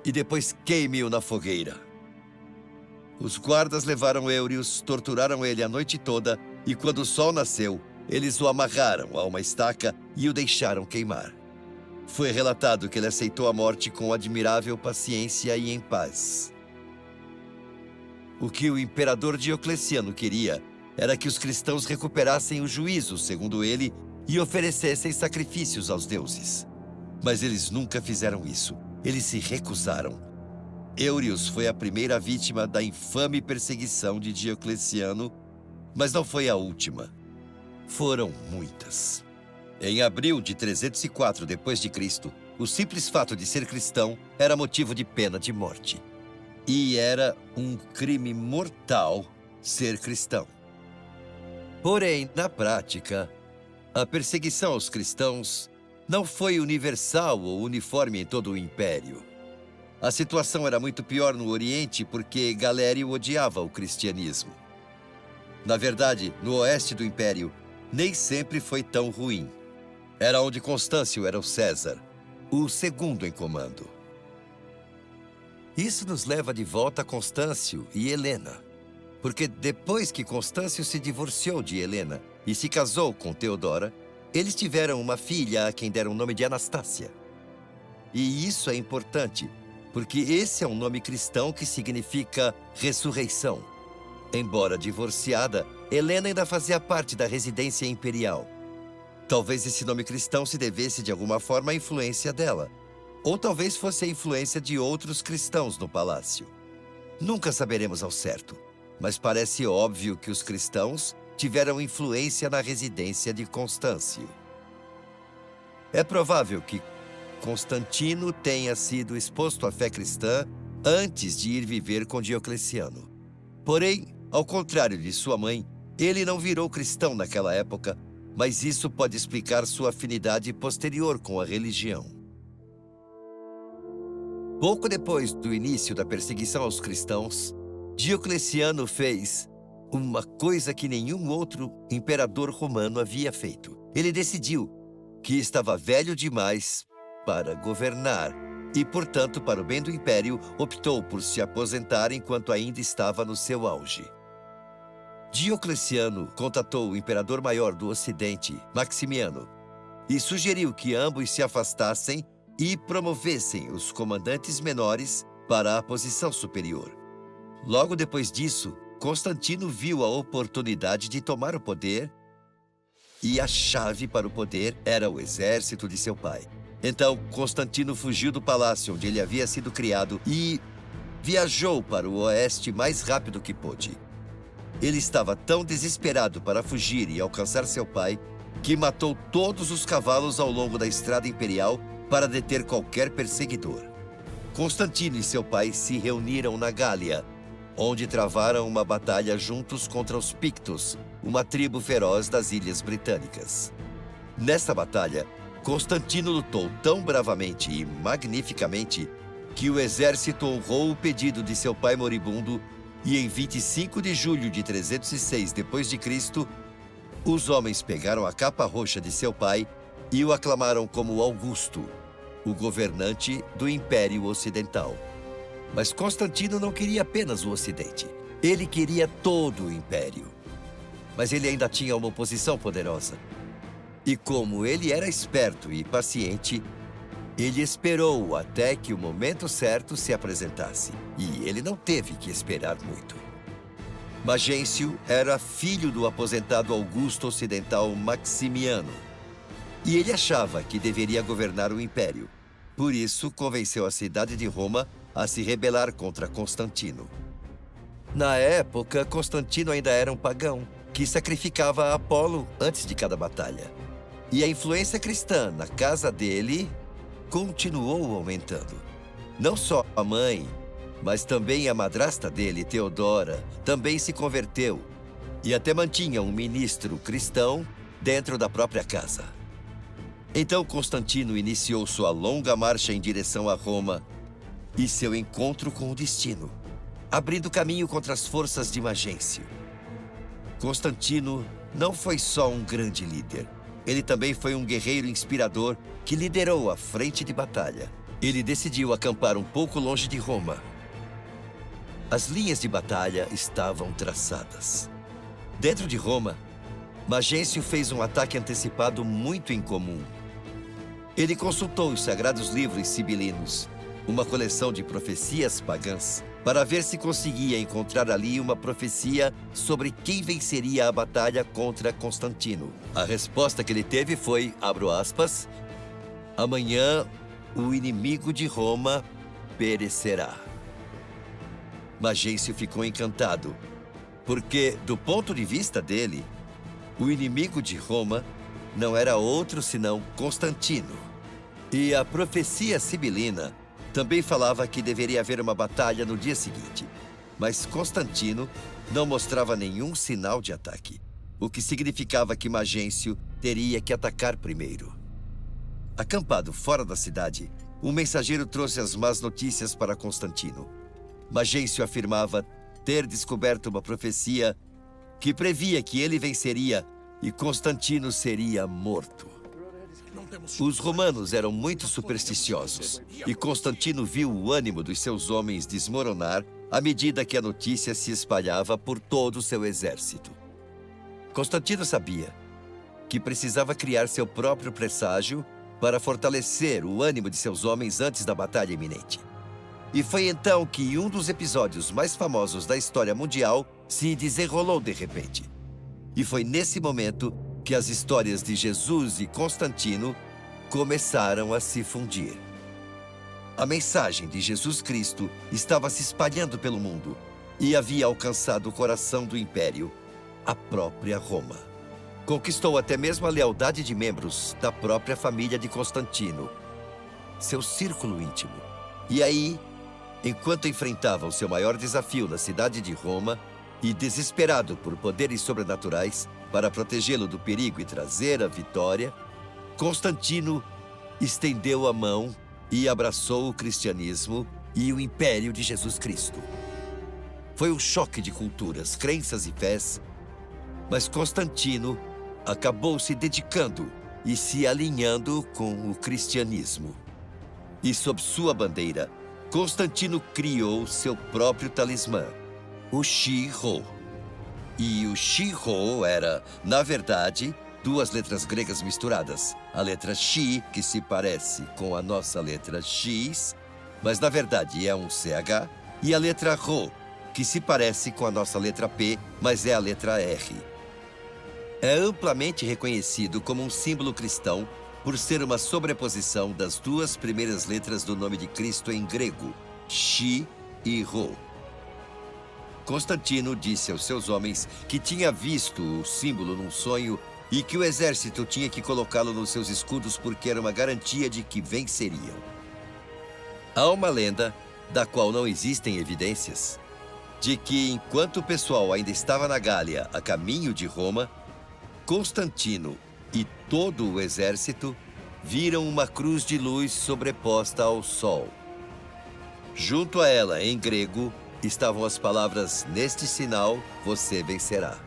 e depois queime-o na fogueira." Os guardas levaram Eurius, torturaram ele a noite toda e, quando o sol nasceu, eles o amarraram a uma estaca e o deixaram queimar. Foi relatado que ele aceitou a morte com admirável paciência e em paz. O que o imperador Diocleciano queria era que os cristãos recuperassem o juízo, segundo ele, e oferecessem sacrifícios aos deuses. Mas eles nunca fizeram isso. Eles se recusaram. Eurius foi a primeira vítima da infame perseguição de Diocleciano, mas não foi a última. Foram muitas. Em abril de 304 d.C., o simples fato de ser cristão era motivo de pena de morte. E era um crime mortal ser cristão. Porém, na prática, a perseguição aos cristãos não foi universal ou uniforme em todo o império. A situação era muito pior no Oriente porque Galério odiava o cristianismo. Na verdade, no oeste do império, nem sempre foi tão ruim. Era onde Constâncio era o César, o segundo em comando. Isso nos leva de volta a Constâncio e Helena. Porque depois que Constâncio se divorciou de Helena e se casou com Teodora, eles tiveram uma filha a quem deram o nome de Anastácia. E isso é importante, porque esse é um nome cristão que significa ressurreição. Embora divorciada, Helena ainda fazia parte da residência imperial. Talvez esse nome cristão se devesse de alguma forma à influência dela. Ou talvez fosse a influência de outros cristãos no palácio. Nunca saberemos ao certo. mas parece óbvio que os cristãos tiveram influência na residência de Constâncio. É provável que Constantino tenha sido exposto à fé cristã antes de ir viver com Diocleciano. Porém, ao contrário de sua mãe, ele não virou cristão naquela época, mas isso pode explicar sua afinidade posterior com a religião. Pouco depois do início da perseguição aos cristãos, Diocleciano fez uma coisa que nenhum outro imperador romano havia feito. Ele decidiu que estava velho demais para governar e, portanto, para o bem do império, optou por se aposentar enquanto ainda estava no seu auge. Diocleciano contatou o imperador maior do Ocidente, Maximiano, e sugeriu que ambos se afastassem e promovessem os comandantes menores para a posição superior. Logo depois disso, Constantino viu a oportunidade de tomar o poder e a chave para o poder era o exército de seu pai. Então, Constantino fugiu do palácio onde ele havia sido criado e viajou para o oeste mais rápido que pôde. Ele estava tão desesperado para fugir e alcançar seu pai que matou todos os cavalos ao longo da estrada imperial para deter qualquer perseguidor. Constantino e seu pai se reuniram na Gália, onde travaram uma batalha juntos contra os Pictos, uma tribo feroz das Ilhas Britânicas. Nessa batalha, Constantino lutou tão bravamente e magnificamente que o exército honrou o pedido de seu pai moribundo e em 25 de julho de 306 d.C., os homens pegaram a capa roxa de seu pai e o aclamaram como Augusto, o governante do Império Ocidental. Mas Constantino não queria apenas o Ocidente. Ele queria todo o Império. Mas ele ainda tinha uma oposição poderosa. E como ele era esperto e paciente, ele esperou até que o momento certo se apresentasse. E ele não teve que esperar muito. Magêncio era filho do aposentado Augusto Ocidental Maximiano. E ele achava que deveria governar o Império. Por isso, convenceu a cidade de Roma a se rebelar contra Constantino. Na época, Constantino ainda era um pagão, que sacrificava a Apolo antes de cada batalha. E a influência cristã na casa dele continuou aumentando. Não só a mãe, mas também a madrasta dele, Teodora, também se converteu e até mantinha um ministro cristão dentro da própria casa. Então Constantino iniciou sua longa marcha em direção a Roma e seu encontro com o destino, abrindo caminho contra as forças de Magêncio. Constantino não foi só um grande líder. Ele também foi um guerreiro inspirador que liderou a frente de batalha. Ele decidiu acampar um pouco longe de Roma. As linhas de batalha estavam traçadas. Dentro de Roma, Magêncio fez um ataque antecipado muito incomum. Ele consultou os sagrados livros sibilinos, uma coleção de profecias pagãs, para ver se conseguia encontrar ali uma profecia sobre quem venceria a batalha contra Constantino. A resposta que ele teve foi, abro aspas, amanhã o inimigo de Roma perecerá. Magêncio ficou encantado, porque, do ponto de vista dele, o inimigo de Roma não era outro senão Constantino. E a profecia sibilina também falava que deveria haver uma batalha no dia seguinte. Mas Constantino não mostrava nenhum sinal de ataque, o que significava que Magêncio teria que atacar primeiro. Acampado fora da cidade, um mensageiro trouxe as más notícias para Constantino. Magêncio afirmava ter descoberto uma profecia que previa que ele venceria e Constantino seria morto. Os romanos eram muito supersticiosos e Constantino viu o ânimo dos seus homens desmoronar à medida que a notícia se espalhava por todo o seu exército. Constantino sabia que precisava criar seu próprio presságio para fortalecer o ânimo de seus homens antes da batalha iminente. E foi então que um dos episódios mais famosos da história mundial se desenrolou de repente. E foi nesse momento que as histórias de Jesus e Constantino começaram a se fundir. A mensagem de Jesus Cristo estava se espalhando pelo mundo, e havia alcançado o coração do império, a própria Roma. Conquistou até mesmo a lealdade de membros da própria família de Constantino, seu círculo íntimo. E aí, enquanto enfrentavam seu maior desafio na cidade de Roma, e desesperado por poderes sobrenaturais para protegê-lo do perigo e trazer a vitória, Constantino estendeu a mão e abraçou o cristianismo e o império de Jesus Cristo. Foi um choque de culturas, crenças e fés, mas Constantino acabou se dedicando e se alinhando com o cristianismo. E sob sua bandeira, Constantino criou seu próprio talismã, o Shi-Ho. E o Shi-Ho era, na verdade, duas letras gregas misturadas. A letra Shi, que se parece com a nossa letra X, mas na verdade é um CH, e a letra Rho, que se parece com a nossa letra P, mas é a letra R. É amplamente reconhecido como um símbolo cristão por ser uma sobreposição das duas primeiras letras do nome de Cristo em grego, Shi e Rho. Constantino disse aos seus homens que tinha visto o símbolo num sonho e que o exército tinha que colocá-lo nos seus escudos porque era uma garantia de que venceriam. Há uma lenda, da qual não existem evidências, de que enquanto o pessoal ainda estava na Gália, a caminho de Roma, Constantino e todo o exército viram uma cruz de luz sobreposta ao sol. Junto a ela, em grego, estavam as palavras: "Neste sinal você vencerá".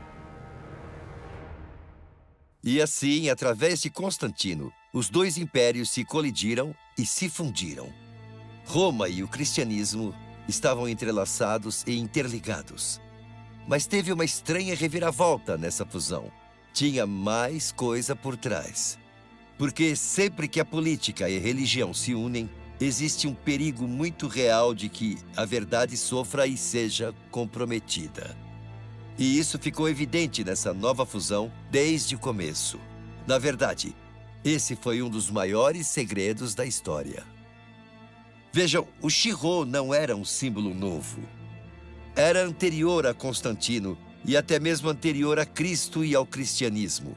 E assim, através de Constantino, os dois impérios se colidiram e se fundiram. Roma e o cristianismo estavam entrelaçados e interligados. Mas teve uma estranha reviravolta nessa fusão. Tinha mais coisa por trás. Porque sempre que a política e a religião se unem, existe um perigo muito real de que a verdade sofra e seja comprometida. E isso ficou evidente nessa nova fusão desde o começo. Na verdade, esse foi um dos maiores segredos da história. Vejam, o Shi-Ho não era um símbolo novo. Era anterior a Constantino e até mesmo anterior a Cristo e ao cristianismo.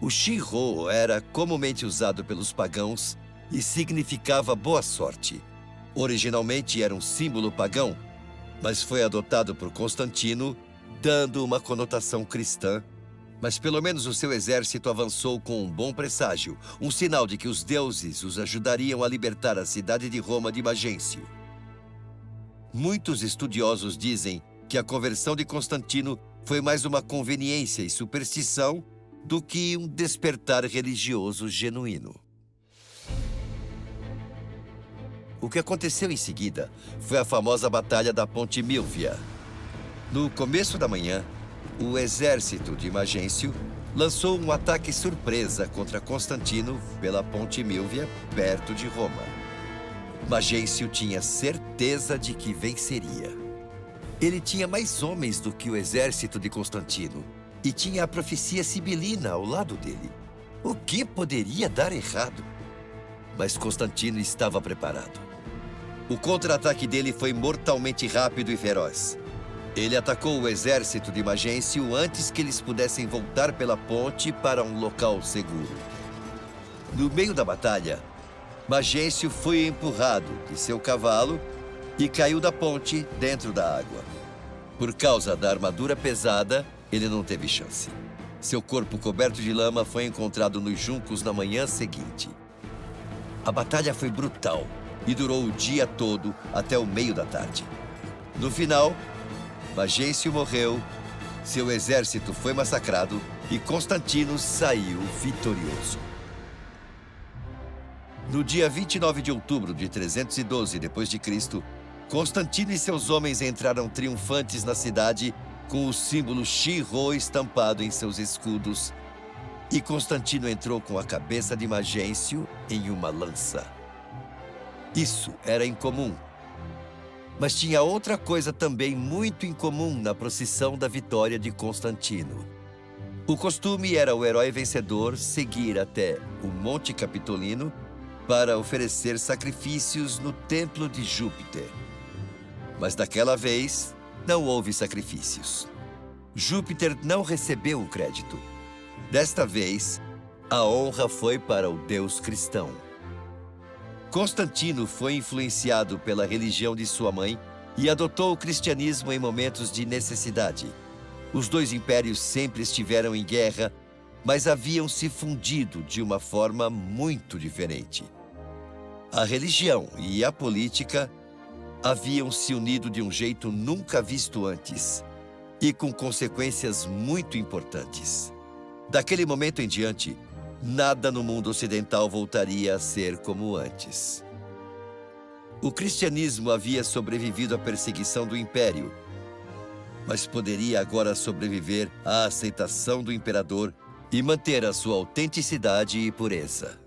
O Shi-Ho era comumente usado pelos pagãos e significava boa sorte. Originalmente era um símbolo pagão, mas foi adotado por Constantino, dando uma conotação cristã. Mas pelo menos o seu exército avançou com um bom presságio, um sinal de que os deuses os ajudariam a libertar a cidade de Roma de Magêncio. Muitos estudiosos dizem que a conversão de Constantino foi mais uma conveniência e superstição do que um despertar religioso genuíno. O que aconteceu em seguida foi a famosa Batalha da Ponte Milvia. No começo da manhã, o exército de Magêncio lançou um ataque surpresa contra Constantino pela Ponte Milvia, perto de Roma. Magêncio tinha certeza de que venceria. Ele tinha mais homens do que o exército de Constantino e tinha a profecia sibilina ao lado dele. O que poderia dar errado? Mas Constantino estava preparado. O contra-ataque dele foi mortalmente rápido e feroz. Ele atacou o exército de Magêncio antes que eles pudessem voltar pela ponte para um local seguro. No meio da batalha, Magêncio foi empurrado de seu cavalo e caiu da ponte dentro da água. Por causa da armadura pesada, ele não teve chance. Seu corpo coberto de lama foi encontrado nos juncos na manhã seguinte. A batalha foi brutal e durou o dia todo até o meio da tarde. No final, Magêncio morreu, seu exército foi massacrado e Constantino saiu vitorioso. No dia 29 de outubro de 312 d.C., Constantino e seus homens entraram triunfantes na cidade com o símbolo Shi-Ho estampado em seus escudos, e Constantino entrou com a cabeça de Magêncio em uma lança. Isso era incomum. Mas tinha outra coisa também muito incomum na procissão da vitória de Constantino. O costume era o herói vencedor seguir até o Monte Capitolino para oferecer sacrifícios no templo de Júpiter. Mas daquela vez, não houve sacrifícios. Júpiter não recebeu o crédito. Desta vez, a honra foi para o deus cristão. Constantino foi influenciado pela religião de sua mãe e adotou o cristianismo em momentos de necessidade. Os dois impérios sempre estiveram em guerra, mas haviam se fundido de uma forma muito diferente. A religião e a política haviam se unido de um jeito nunca visto antes e com consequências muito importantes. Daquele momento em diante, nada no mundo ocidental voltaria a ser como antes. O cristianismo havia sobrevivido à perseguição do império, mas poderia agora sobreviver à aceitação do imperador e manter a sua autenticidade e pureza.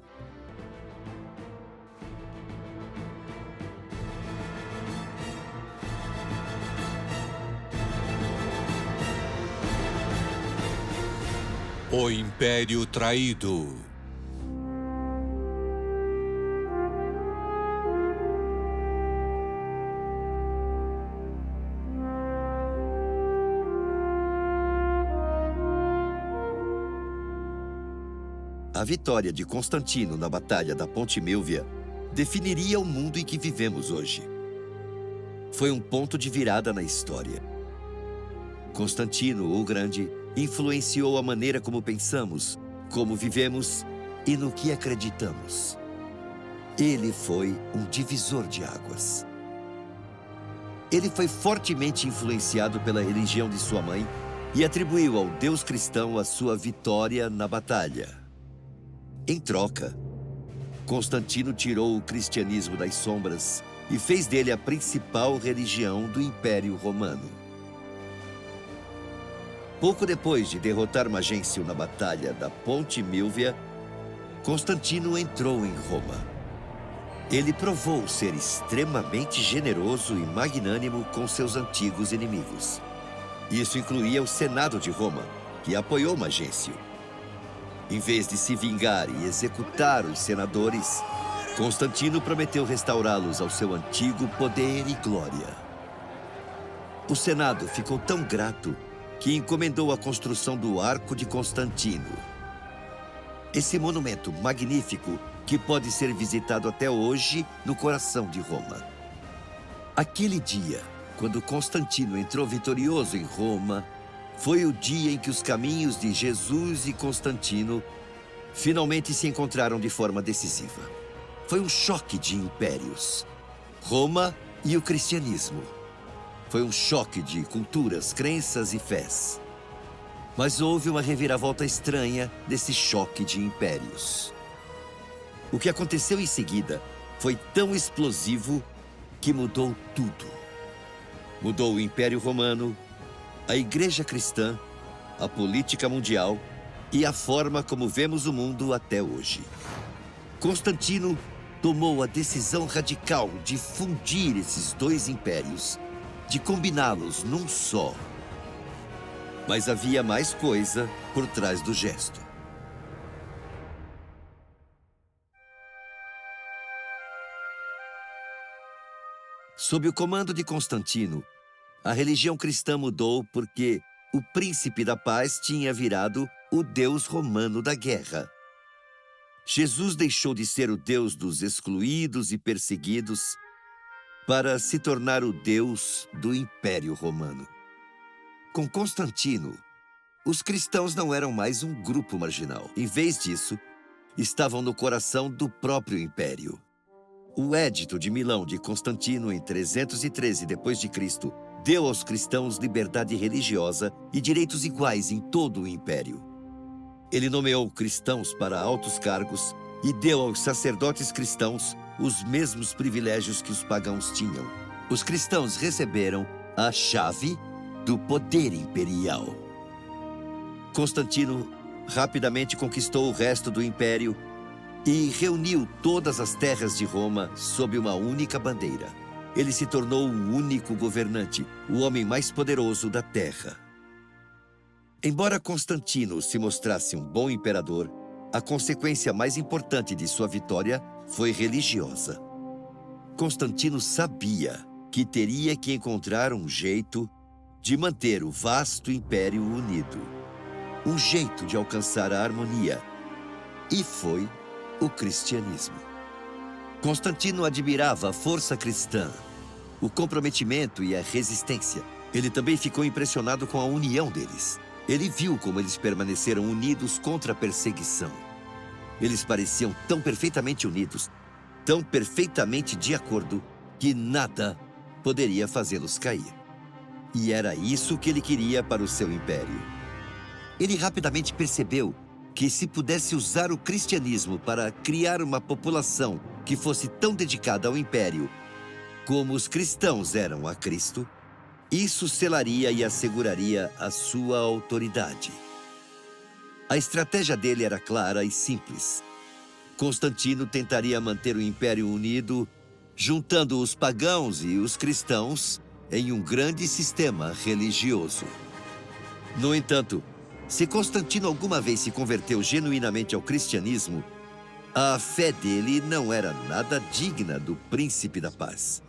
O Império Traído. A vitória de Constantino na Batalha da Ponte Milvia definiria o mundo em que vivemos hoje. Foi um ponto de virada na história. Constantino, o Grande, influenciou a maneira como pensamos, como vivemos e no que acreditamos. Ele foi um divisor de águas. Ele foi fortemente influenciado pela religião de sua mãe e atribuiu ao deus cristão a sua vitória na batalha. Em troca, Constantino tirou o cristianismo das sombras e fez dele a principal religião do Império Romano. Pouco depois de derrotar Magêncio na Batalha da Ponte Milvia, Constantino entrou em Roma. Ele provou ser extremamente generoso e magnânimo com seus antigos inimigos. Isso incluía o Senado de Roma, que apoiou Magêncio. Em vez de se vingar e executar os senadores, Constantino prometeu restaurá-los ao seu antigo poder e glória. O Senado ficou tão grato que encomendou a construção do Arco de Constantino. Esse monumento magnífico que pode ser visitado até hoje no coração de Roma. Aquele dia, quando Constantino entrou vitorioso em Roma, foi o dia em que os caminhos de Jesus e Constantino finalmente se encontraram de forma decisiva. Foi um choque de impérios. Roma e o cristianismo. Foi um choque de culturas, crenças e fés. Mas houve uma reviravolta estranha desse choque de impérios. O que aconteceu em seguida foi tão explosivo que mudou tudo. Mudou o Império Romano, a Igreja Cristã, a política mundial e a forma como vemos o mundo até hoje. Constantino tomou a decisão radical de fundir esses dois impérios, de combiná-los num só. Mas havia mais coisa por trás do gesto. Sob o comando de Constantino, a religião cristã mudou porque o príncipe da paz tinha virado o deus romano da guerra. Jesus deixou de ser o deus dos excluídos e perseguidos para se tornar o deus do Império Romano. Com Constantino, os cristãos não eram mais um grupo marginal. Em vez disso, estavam no coração do próprio império. O Édito de Milão de Constantino, em 313 d.C., deu aos cristãos liberdade religiosa e direitos iguais em todo o império. Ele nomeou cristãos para altos cargos e deu aos sacerdotes cristãos os mesmos privilégios que os pagãos tinham. Os cristãos receberam a chave do poder imperial. Constantino rapidamente conquistou o resto do império e reuniu todas as terras de Roma sob uma única bandeira. Ele se tornou o único governante, o homem mais poderoso da terra. Embora Constantino se mostrasse um bom imperador, a consequência mais importante de sua vitória foi religiosa. Constantino sabia que teria que encontrar um jeito de manter o vasto império unido. Um jeito de alcançar a harmonia. E foi o cristianismo. Constantino admirava a força cristã, o comprometimento e a resistência. Ele também ficou impressionado com a união deles. Ele viu como eles permaneceram unidos contra a perseguição. Eles pareciam tão perfeitamente unidos, tão perfeitamente de acordo, que nada poderia fazê-los cair. E era isso que ele queria para o seu império. Ele rapidamente percebeu que se pudesse usar o cristianismo para criar uma população que fosse tão dedicada ao império como os cristãos eram a Cristo, isso selaria e asseguraria a sua autoridade. A estratégia dele era clara e simples. Constantino tentaria manter o império unido, juntando os pagãos e os cristãos em um grande sistema religioso. No entanto, se Constantino alguma vez se converteu genuinamente ao cristianismo, a fé dele não era nada digna do príncipe da paz.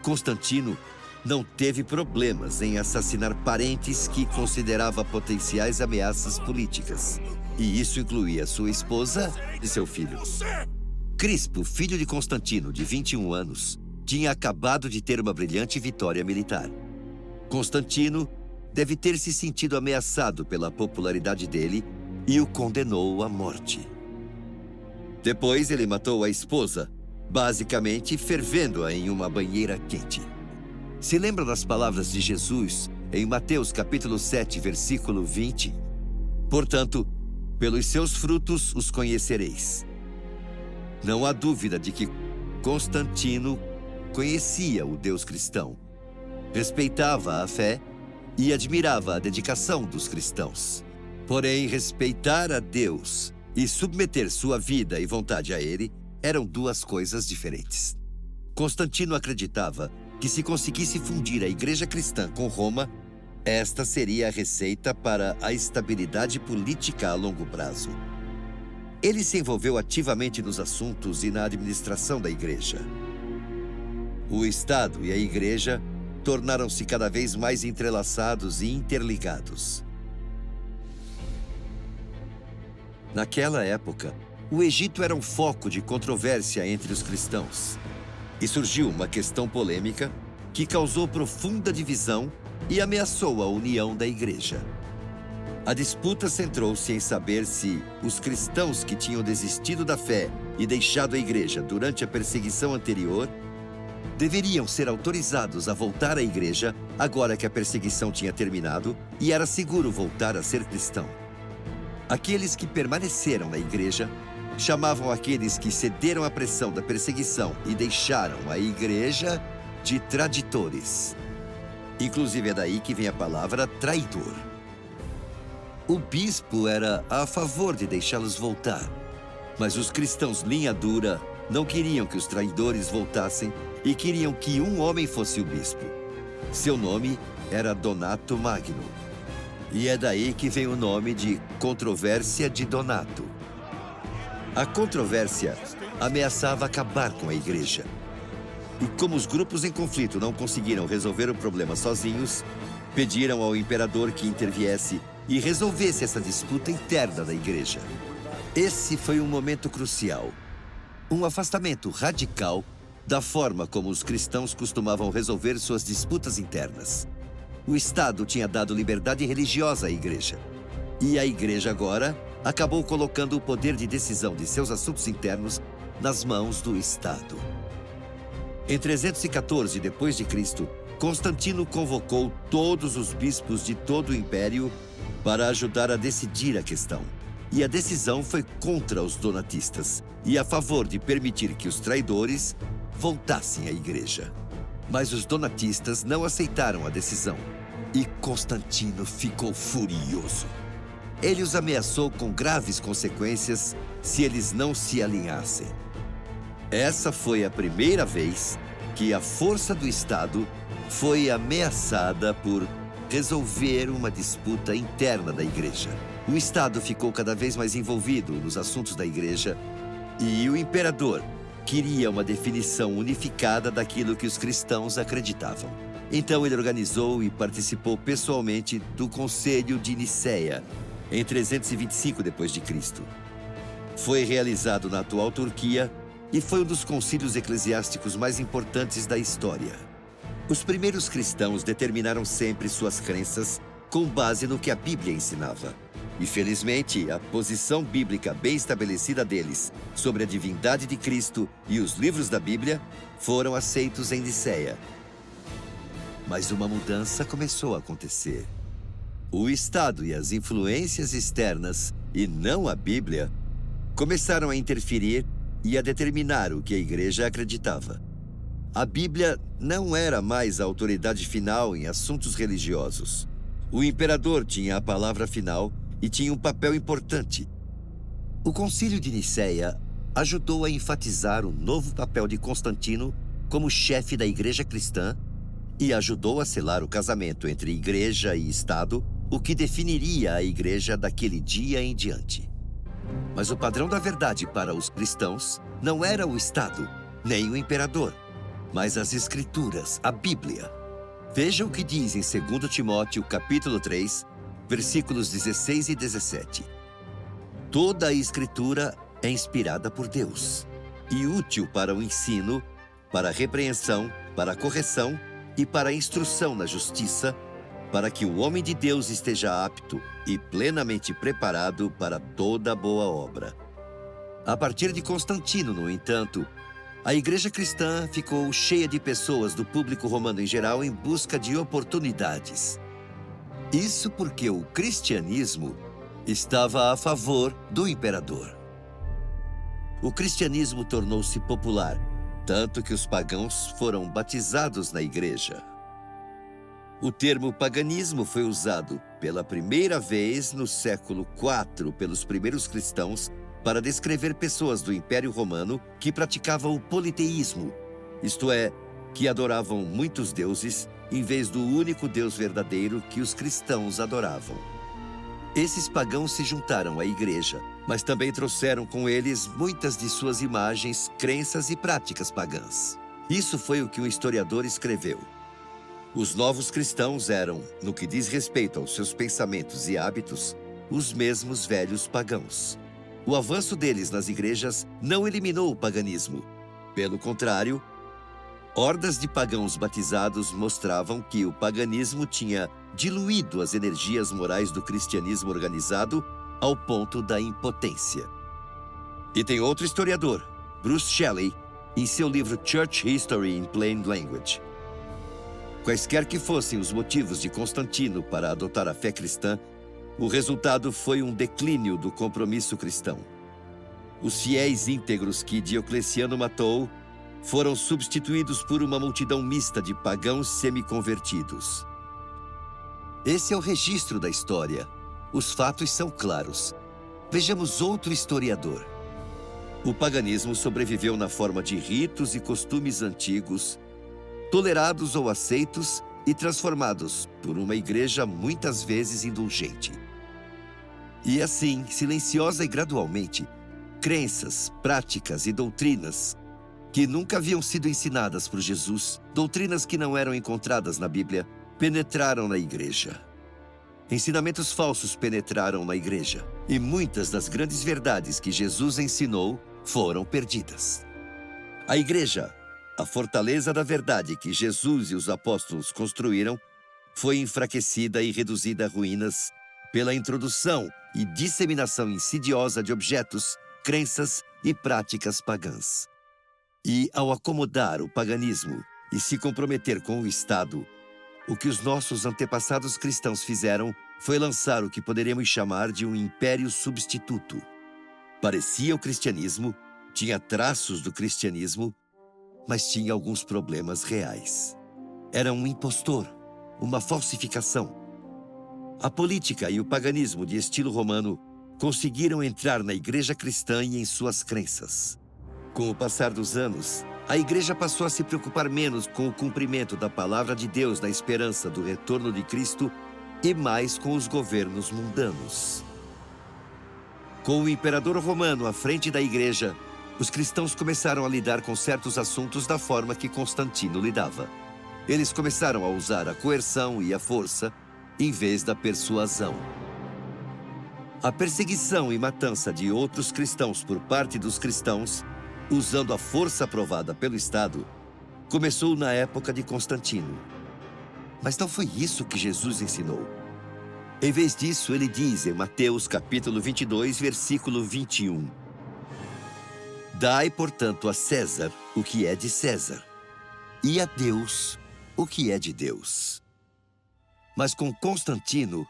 Constantino não teve problemas em assassinar parentes que considerava potenciais ameaças políticas. E isso incluía sua esposa e seu filho. Crispo, filho de Constantino, de 21 anos, tinha acabado de ter uma brilhante vitória militar. Constantino deve ter se sentido ameaçado pela popularidade dele e o condenou à morte. Depois, ele matou a esposa, basicamente fervendo-a em uma banheira quente. Se lembra das palavras de Jesus em Mateus capítulo 7, versículo 20? Portanto, pelos seus frutos os conhecereis. Não há dúvida de que Constantino conhecia o Deus cristão, respeitava a fé e admirava a dedicação dos cristãos. Porém, respeitar a Deus e submeter sua vida e vontade a Ele eram duas coisas diferentes. Constantino acreditava que se conseguisse fundir a igreja cristã com Roma, esta seria a receita para a estabilidade política a longo prazo. Ele se envolveu ativamente nos assuntos e na administração da igreja. O Estado e a igreja tornaram-se cada vez mais entrelaçados e interligados. Naquela época, o Egito era um foco de controvérsia entre os cristãos. E surgiu uma questão polêmica que causou profunda divisão e ameaçou a união da igreja. A disputa centrou-se em saber se os cristãos que tinham desistido da fé e deixado a igreja durante a perseguição anterior deveriam ser autorizados a voltar à igreja agora que a perseguição tinha terminado e era seguro voltar a ser cristão. Aqueles que permaneceram na igreja chamavam aqueles que cederam à pressão da perseguição e deixaram a igreja de traditores. Inclusive é daí que vem a palavra traidor. O bispo era a favor de deixá-los voltar, mas os cristãos linha dura não queriam que os traidores voltassem e queriam que um homem fosse o bispo. Seu nome era Donato Magno. E é daí que vem o nome de Controvérsia de Donato. A controvérsia ameaçava acabar com a igreja. E como os grupos em conflito não conseguiram resolver o problema sozinhos, pediram ao imperador que interviesse e resolvesse essa disputa interna da igreja. Esse foi um momento crucial. Um afastamento radical da forma como os cristãos costumavam resolver suas disputas internas. O Estado tinha dado liberdade religiosa à igreja. E a igreja agora acabou colocando o poder de decisão de seus assuntos internos nas mãos do Estado. Em 314 d.C., Constantino convocou todos os bispos de todo o império para ajudar a decidir a questão. E a decisão foi contra os donatistas e a favor de permitir que os traidores voltassem à igreja. Mas os donatistas não aceitaram a decisão e Constantino ficou furioso. Ele os ameaçou com graves consequências se eles não se alinhassem. Essa foi a primeira vez que a força do Estado foi ameaçada por resolver uma disputa interna da igreja. O Estado ficou cada vez mais envolvido nos assuntos da igreja e o imperador queria uma definição unificada daquilo que os cristãos acreditavam. Então ele organizou e participou pessoalmente do Concílio de Nicéia, em 325 d.C. Foi realizado na atual Turquia e foi um dos concílios eclesiásticos mais importantes da história. Os primeiros cristãos determinaram sempre suas crenças com base no que a Bíblia ensinava. E, felizmente, a posição bíblica bem estabelecida deles sobre a divindade de Cristo e os livros da Bíblia foram aceitos em Nicéia. Mas uma mudança começou a acontecer. O Estado e as influências externas, e não a Bíblia, começaram a interferir e a determinar o que a igreja acreditava. A Bíblia não era mais a autoridade final em assuntos religiosos. O imperador tinha a palavra final e tinha um papel importante. O Concílio de Nicéia ajudou a enfatizar o novo papel de Constantino como chefe da igreja cristã e ajudou a selar o casamento entre igreja e Estado, o que definiria a igreja daquele dia em diante. Mas o padrão da verdade para os cristãos não era o Estado, nem o imperador, mas as Escrituras, a Bíblia. Veja o que diz em 2 Timóteo, capítulo 3, versículos 16 e 17. Toda a Escritura é inspirada por Deus e útil para o ensino, para a repreensão, para a correção e para a instrução na justiça, para que o homem de Deus esteja apto e plenamente preparado para toda boa obra. A partir de Constantino, no entanto, a igreja cristã ficou cheia de pessoas do público romano em geral em busca de oportunidades. Isso porque o cristianismo estava a favor do imperador. O cristianismo tornou-se popular, tanto que os pagãos foram batizados na igreja. O termo paganismo foi usado pela primeira vez no século IV pelos primeiros cristãos para descrever pessoas do Império Romano que praticavam o politeísmo, isto é, que adoravam muitos deuses em vez do único Deus verdadeiro que os cristãos adoravam. Esses pagãos se juntaram à igreja, mas também trouxeram com eles muitas de suas imagens, crenças e práticas pagãs. Isso foi o que um historiador escreveu. Os novos cristãos eram, no que diz respeito aos seus pensamentos e hábitos, os mesmos velhos pagãos. O avanço deles nas igrejas não eliminou o paganismo. Pelo contrário, hordas de pagãos batizados mostravam que o paganismo tinha diluído as energias morais do cristianismo organizado ao ponto da impotência. E tem outro historiador, Bruce Shelley, em seu livro Church History in Plain Language. Quaisquer que fossem os motivos de Constantino para adotar a fé cristã, o resultado foi um declínio do compromisso cristão. Os fiéis íntegros que Diocleciano matou foram substituídos por uma multidão mista de pagãos semi-convertidos. Esse é o registro da história. Os fatos são claros. Vejamos outro historiador. O paganismo sobreviveu na forma de ritos e costumes antigos, tolerados ou aceitos e transformados por uma igreja muitas vezes indulgente. E assim, silenciosa e gradualmente, crenças, práticas e doutrinas que nunca haviam sido ensinadas por Jesus, doutrinas que não eram encontradas na Bíblia, penetraram na igreja. Ensinamentos falsos penetraram na igreja, e muitas das grandes verdades que Jesus ensinou foram perdidas. A igreja, a fortaleza da verdade que Jesus e os apóstolos construíram, foi enfraquecida e reduzida a ruínas pela introdução e disseminação insidiosa de objetos, crenças e práticas pagãs. E, ao acomodar o paganismo e se comprometer com o Estado, o que os nossos antepassados cristãos fizeram foi lançar o que poderíamos chamar de um império substituto. Parecia o cristianismo, tinha traços do cristianismo, mas tinha alguns problemas reais. Era um impostor, uma falsificação. A política e o paganismo de estilo romano conseguiram entrar na igreja cristã e em suas crenças. Com o passar dos anos, a igreja passou a se preocupar menos com o cumprimento da palavra de Deus na esperança do retorno de Cristo e mais com os governos mundanos. Com o imperador romano à frente da igreja, os cristãos começaram a lidar com certos assuntos da forma que Constantino lidava. eles começaram a usar a coerção e a força em vez da persuasão. A perseguição e matança de outros cristãos por parte dos cristãos, usando a força aprovada pelo Estado, começou na época de Constantino. Mas não foi isso que Jesus ensinou. Em vez disso, ele diz em Mateus capítulo 22, versículo 21. Dai, portanto, a César o que é de César, e a Deus o que é de Deus. Mas com Constantino,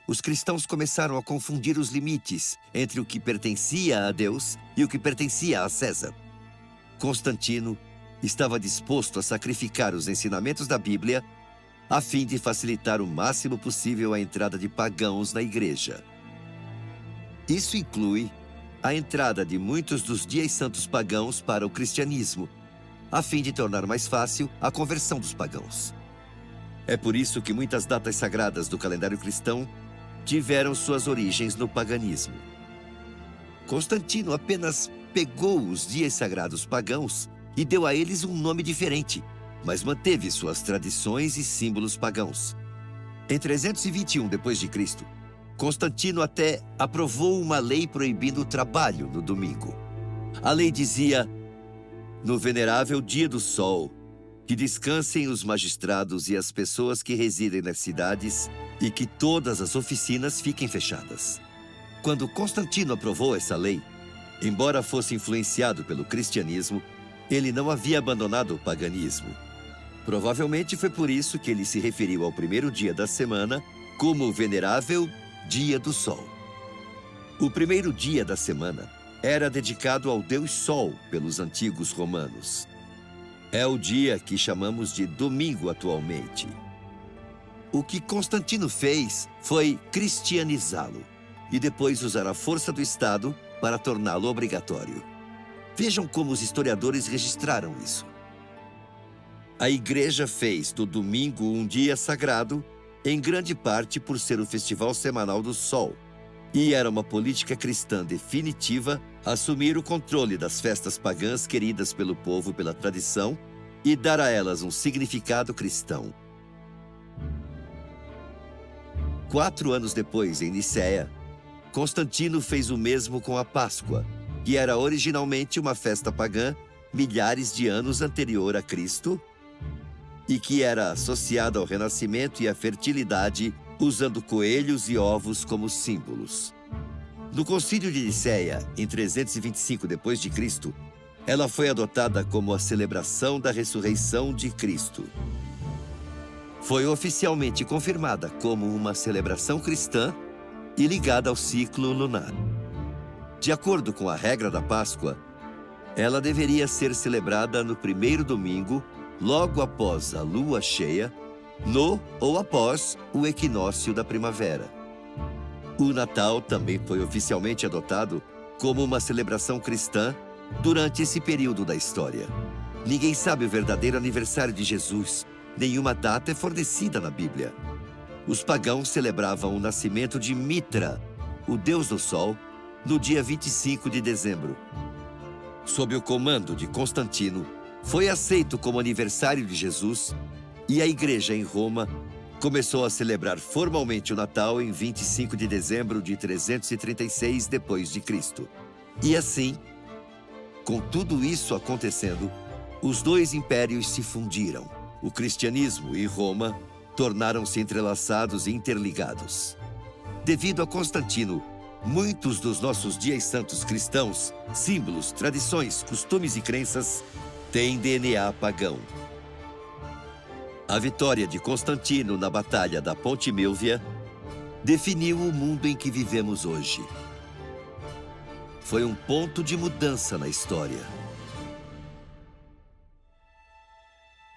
os cristãos começaram a confundir os limites entre o que pertencia a Deus e o que pertencia a César. Constantino estava disposto a sacrificar os ensinamentos da Bíblia a fim de facilitar o máximo possível a entrada de pagãos na igreja. Isso inclui a entrada de muitos dos dias santos pagãos para o cristianismo, a fim de tornar mais fácil a conversão dos pagãos. É por isso que muitas datas sagradas do calendário cristão tiveram suas origens no paganismo. Constantino apenas pegou os dias sagrados pagãos e deu a eles um nome diferente, mas manteve suas tradições e símbolos pagãos. Em 321 d.C., Constantino até aprovou uma lei proibindo o trabalho no domingo. A lei dizia: no venerável dia do sol, que descansem os magistrados e as pessoas que residem nas cidades e que todas as oficinas fiquem fechadas. Quando Constantino aprovou essa lei, embora fosse influenciado pelo cristianismo, ele não havia abandonado o paganismo. Provavelmente foi por isso que ele se referiu ao primeiro dia da semana como o venerável dia do sol. O primeiro dia da semana era dedicado ao deus Sol pelos antigos romanos. É o dia que chamamos de domingo atualmente. O que Constantino fez foi cristianizá-lo e depois usar a força do Estado para torná-lo obrigatório. Vejam como os historiadores registraram isso. A igreja fez do domingo um dia sagrado, em grande parte por ser o festival semanal do Sol, e era uma política cristã definitiva assumir o controle das festas pagãs queridas pelo povo pela tradição e dar a elas um significado cristão. 4 anos depois, em Nicéia, Constantino fez o mesmo com a Páscoa, que era originalmente uma festa pagã milhares de anos anterior a Cristo e que era associada ao renascimento e à fertilidade, usando coelhos e ovos como símbolos. No Concílio de Nicéia, em 325 d.C., ela foi adotada como a celebração da ressurreição de Cristo. Foi oficialmente confirmada como uma celebração cristã e ligada ao ciclo lunar. De acordo com a regra da Páscoa, ela deveria ser celebrada no primeiro domingo, logo após a lua cheia, no ou após o equinócio da primavera. O Natal também foi oficialmente adotado como uma celebração cristã durante esse período da história. Ninguém sabe o verdadeiro aniversário de Jesus. Nenhuma data é fornecida na Bíblia. Os pagãos celebravam o nascimento de Mitra, o deus do sol, no dia 25 de dezembro. Sob o comando de Constantino, foi aceito como aniversário de Jesus e a igreja em Roma começou a celebrar formalmente o Natal em 25 de dezembro de 336 d.C. E assim, com tudo isso acontecendo, os dois impérios se fundiram. O cristianismo e Roma tornaram-se entrelaçados e interligados. Devido a Constantino, muitos dos nossos dias santos cristãos, símbolos, tradições, costumes e crenças têm DNA pagão. A vitória de Constantino na Batalha da Ponte Milvia definiu o mundo em que vivemos hoje. Foi um ponto de mudança na história.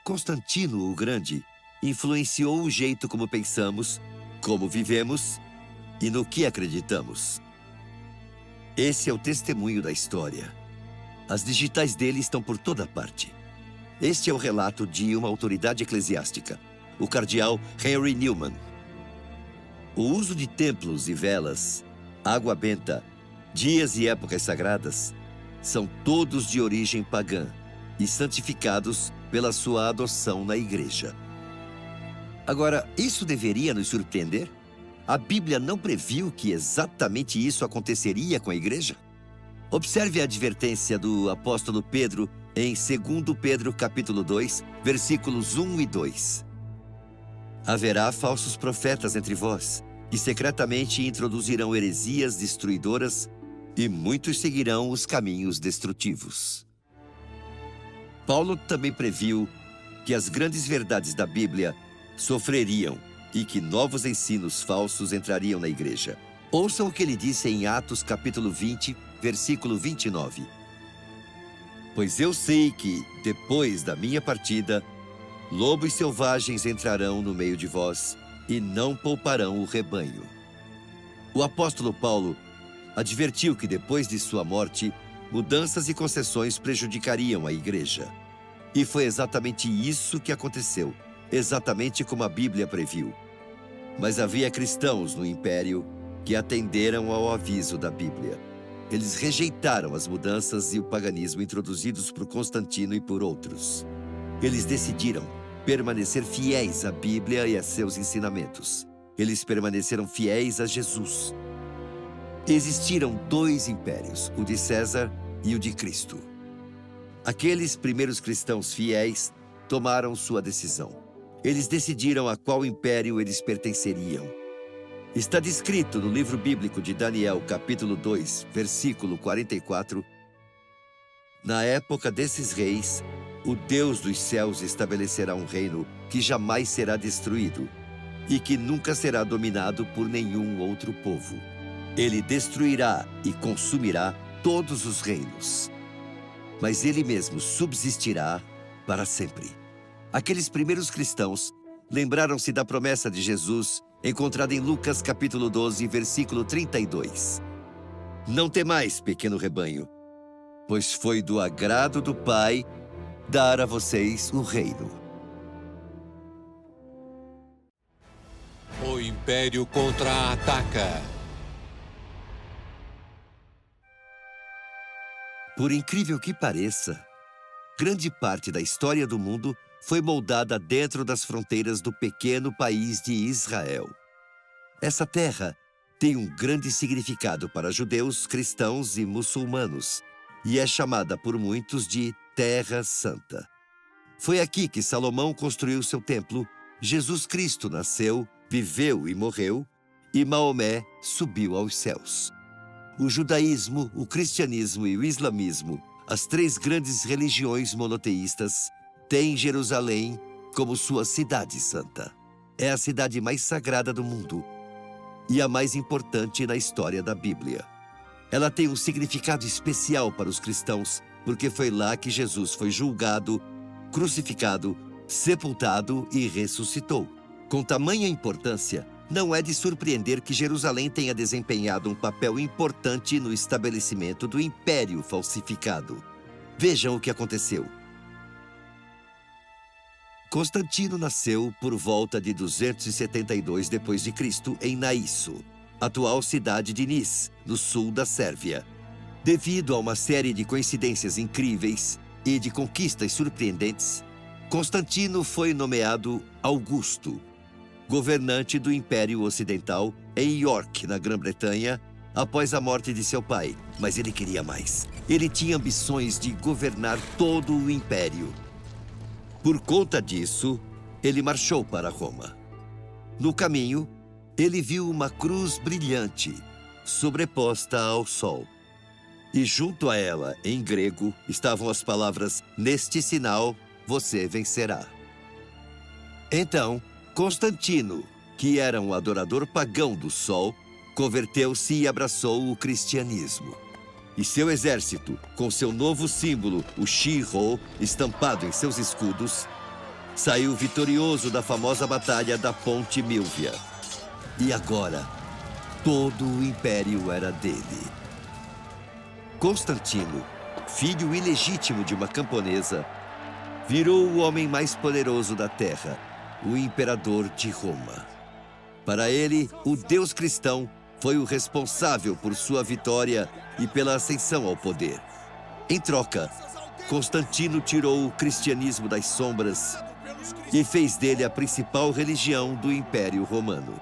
Constantino o Grande influenciou o jeito como pensamos, como vivemos e no que acreditamos. Esse é o testemunho da história. As digitais dele estão por toda parte. Este é o relato de uma autoridade eclesiástica, o cardeal Henry Newman. O uso de templos e velas, água benta, dias e épocas sagradas são todos de origem pagã e santificados pela sua adoção na igreja. Agora, isso deveria nos surpreender? A Bíblia não previu que exatamente isso aconteceria com a igreja? Observe a advertência do apóstolo Pedro em 2 Pedro capítulo 2, versículos 1 e 2. Haverá falsos profetas entre vós, que secretamente introduzirão heresias destruidoras, e muitos seguirão os caminhos destrutivos. Paulo também previu que as grandes verdades da Bíblia sofreriam e que novos ensinos falsos entrariam na igreja. Ouçam o que ele disse em Atos capítulo 20, versículo 29. Pois eu sei que, depois da minha partida, lobos selvagens entrarão no meio de vós e não pouparão o rebanho. O apóstolo Paulo advertiu que depois de sua morte, mudanças e concessões prejudicariam a igreja. E foi exatamente isso que aconteceu, exatamente como a Bíblia previu. Mas havia cristãos no Império que atenderam ao aviso da Bíblia. Eles rejeitaram as mudanças e o paganismo introduzidos por Constantino e por outros. Eles decidiram permanecer fiéis à Bíblia e a seus ensinamentos. Eles permaneceram fiéis a Jesus. Existiram dois impérios, o de César e o de Cristo. Aqueles primeiros cristãos fiéis tomaram sua decisão. Eles decidiram a qual império eles pertenceriam. Está descrito no livro bíblico de Daniel, capítulo 2, versículo 44. Na época desses reis, o Deus dos céus estabelecerá um reino que jamais será destruído e que nunca será dominado por nenhum outro povo. Ele destruirá e consumirá todos os reinos, mas ele mesmo subsistirá para sempre. Aqueles primeiros cristãos lembraram-se da promessa de Jesus encontrada em Lucas capítulo 12, versículo 32. Não temais, pequeno rebanho, pois foi do agrado do Pai dar a vocês o reino. O Império contra-ataca. Por incrível que pareça, grande parte da história do mundo foi moldada dentro das fronteiras do pequeno país de Israel. Essa terra tem um grande significado para judeus, cristãos e muçulmanos, e é chamada por muitos de Terra Santa. Foi aqui que Salomão construiu seu templo, Jesus Cristo nasceu, viveu e morreu, e Maomé subiu aos céus. O judaísmo, o cristianismo e o islamismo, as três grandes religiões monoteístas, têm Jerusalém como sua cidade santa. É a cidade mais sagrada do mundo e a mais importante na história da Bíblia. Ela tem um significado especial para os cristãos, porque foi lá que Jesus foi julgado, crucificado, sepultado e ressuscitou. Com tamanha importância, não é de surpreender que Jerusalém tenha desempenhado um papel importante no estabelecimento do Império falsificado. Vejam o que aconteceu. Constantino nasceu por volta de 272 d.C. em Naísso, atual cidade de Nis, no sul da Sérvia. Devido a uma série de coincidências incríveis e de conquistas surpreendentes, Constantino foi nomeado Augusto, governante do Império Ocidental em York, na Grã-Bretanha, após a morte de seu pai. Mas ele queria mais. Ele tinha ambições de governar todo o Império. Por conta disso, ele marchou para Roma. No caminho, ele viu uma cruz brilhante, sobreposta ao sol. E junto a ela, em grego, estavam as palavras: "Neste sinal, você vencerá." Então, Constantino, que era um adorador pagão do sol, converteu-se e abraçou o cristianismo. E seu exército, com seu novo símbolo, o Shi-Ho, estampado em seus escudos, saiu vitorioso da famosa batalha da Ponte Milvia. E agora, todo o império era dele. Constantino, filho ilegítimo de uma camponesa, virou o homem mais poderoso da terra, o imperador de Roma. Para ele, o Deus cristão foi o responsável por sua vitória e pela ascensão ao poder. Em troca, Constantino tirou o cristianismo das sombras e fez dele a principal religião do Império Romano.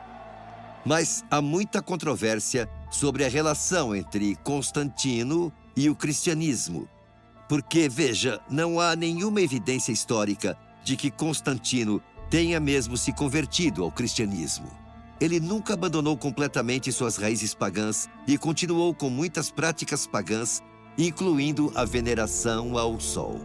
Mas há muita controvérsia sobre a relação entre Constantino e o cristianismo, porque, veja, não há nenhuma evidência histórica de que Constantino tenha mesmo se convertido ao cristianismo. Ele nunca abandonou completamente suas raízes pagãs e continuou com muitas práticas pagãs, incluindo a veneração ao sol.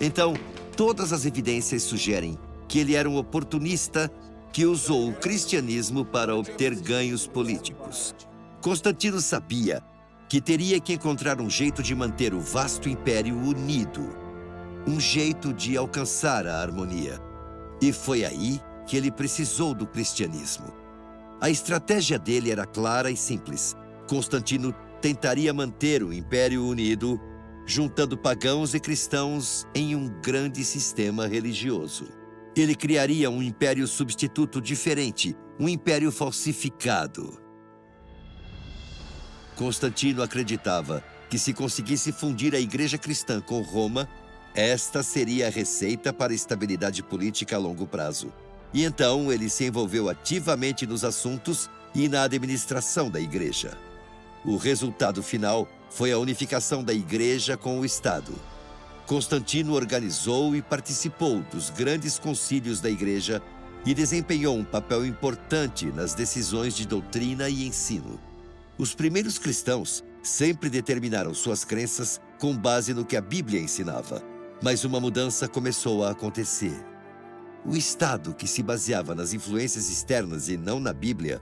Então, todas as evidências sugerem que ele era um oportunista que usou o cristianismo para obter ganhos políticos. Constantino sabia que teria que encontrar um jeito de manter o vasto império unido, um jeito de alcançar a harmonia. E foi aí que ele precisou do cristianismo. A estratégia dele era clara e simples. Constantino tentaria manter o império unido, juntando pagãos e cristãos em um grande sistema religioso. Ele criaria um império substituto diferente, um império falsificado. Constantino acreditava que se conseguisse fundir a igreja cristã com Roma, esta seria a receita para a estabilidade política a longo prazo. E então ele se envolveu ativamente nos assuntos e na administração da igreja. O resultado final foi a unificação da igreja com o Estado. Constantino organizou e participou dos grandes concílios da igreja e desempenhou um papel importante nas decisões de doutrina e ensino. Os primeiros cristãos sempre determinaram suas crenças com base no que a Bíblia ensinava, mas uma mudança começou a acontecer. O Estado, que se baseava nas influências externas e não na Bíblia,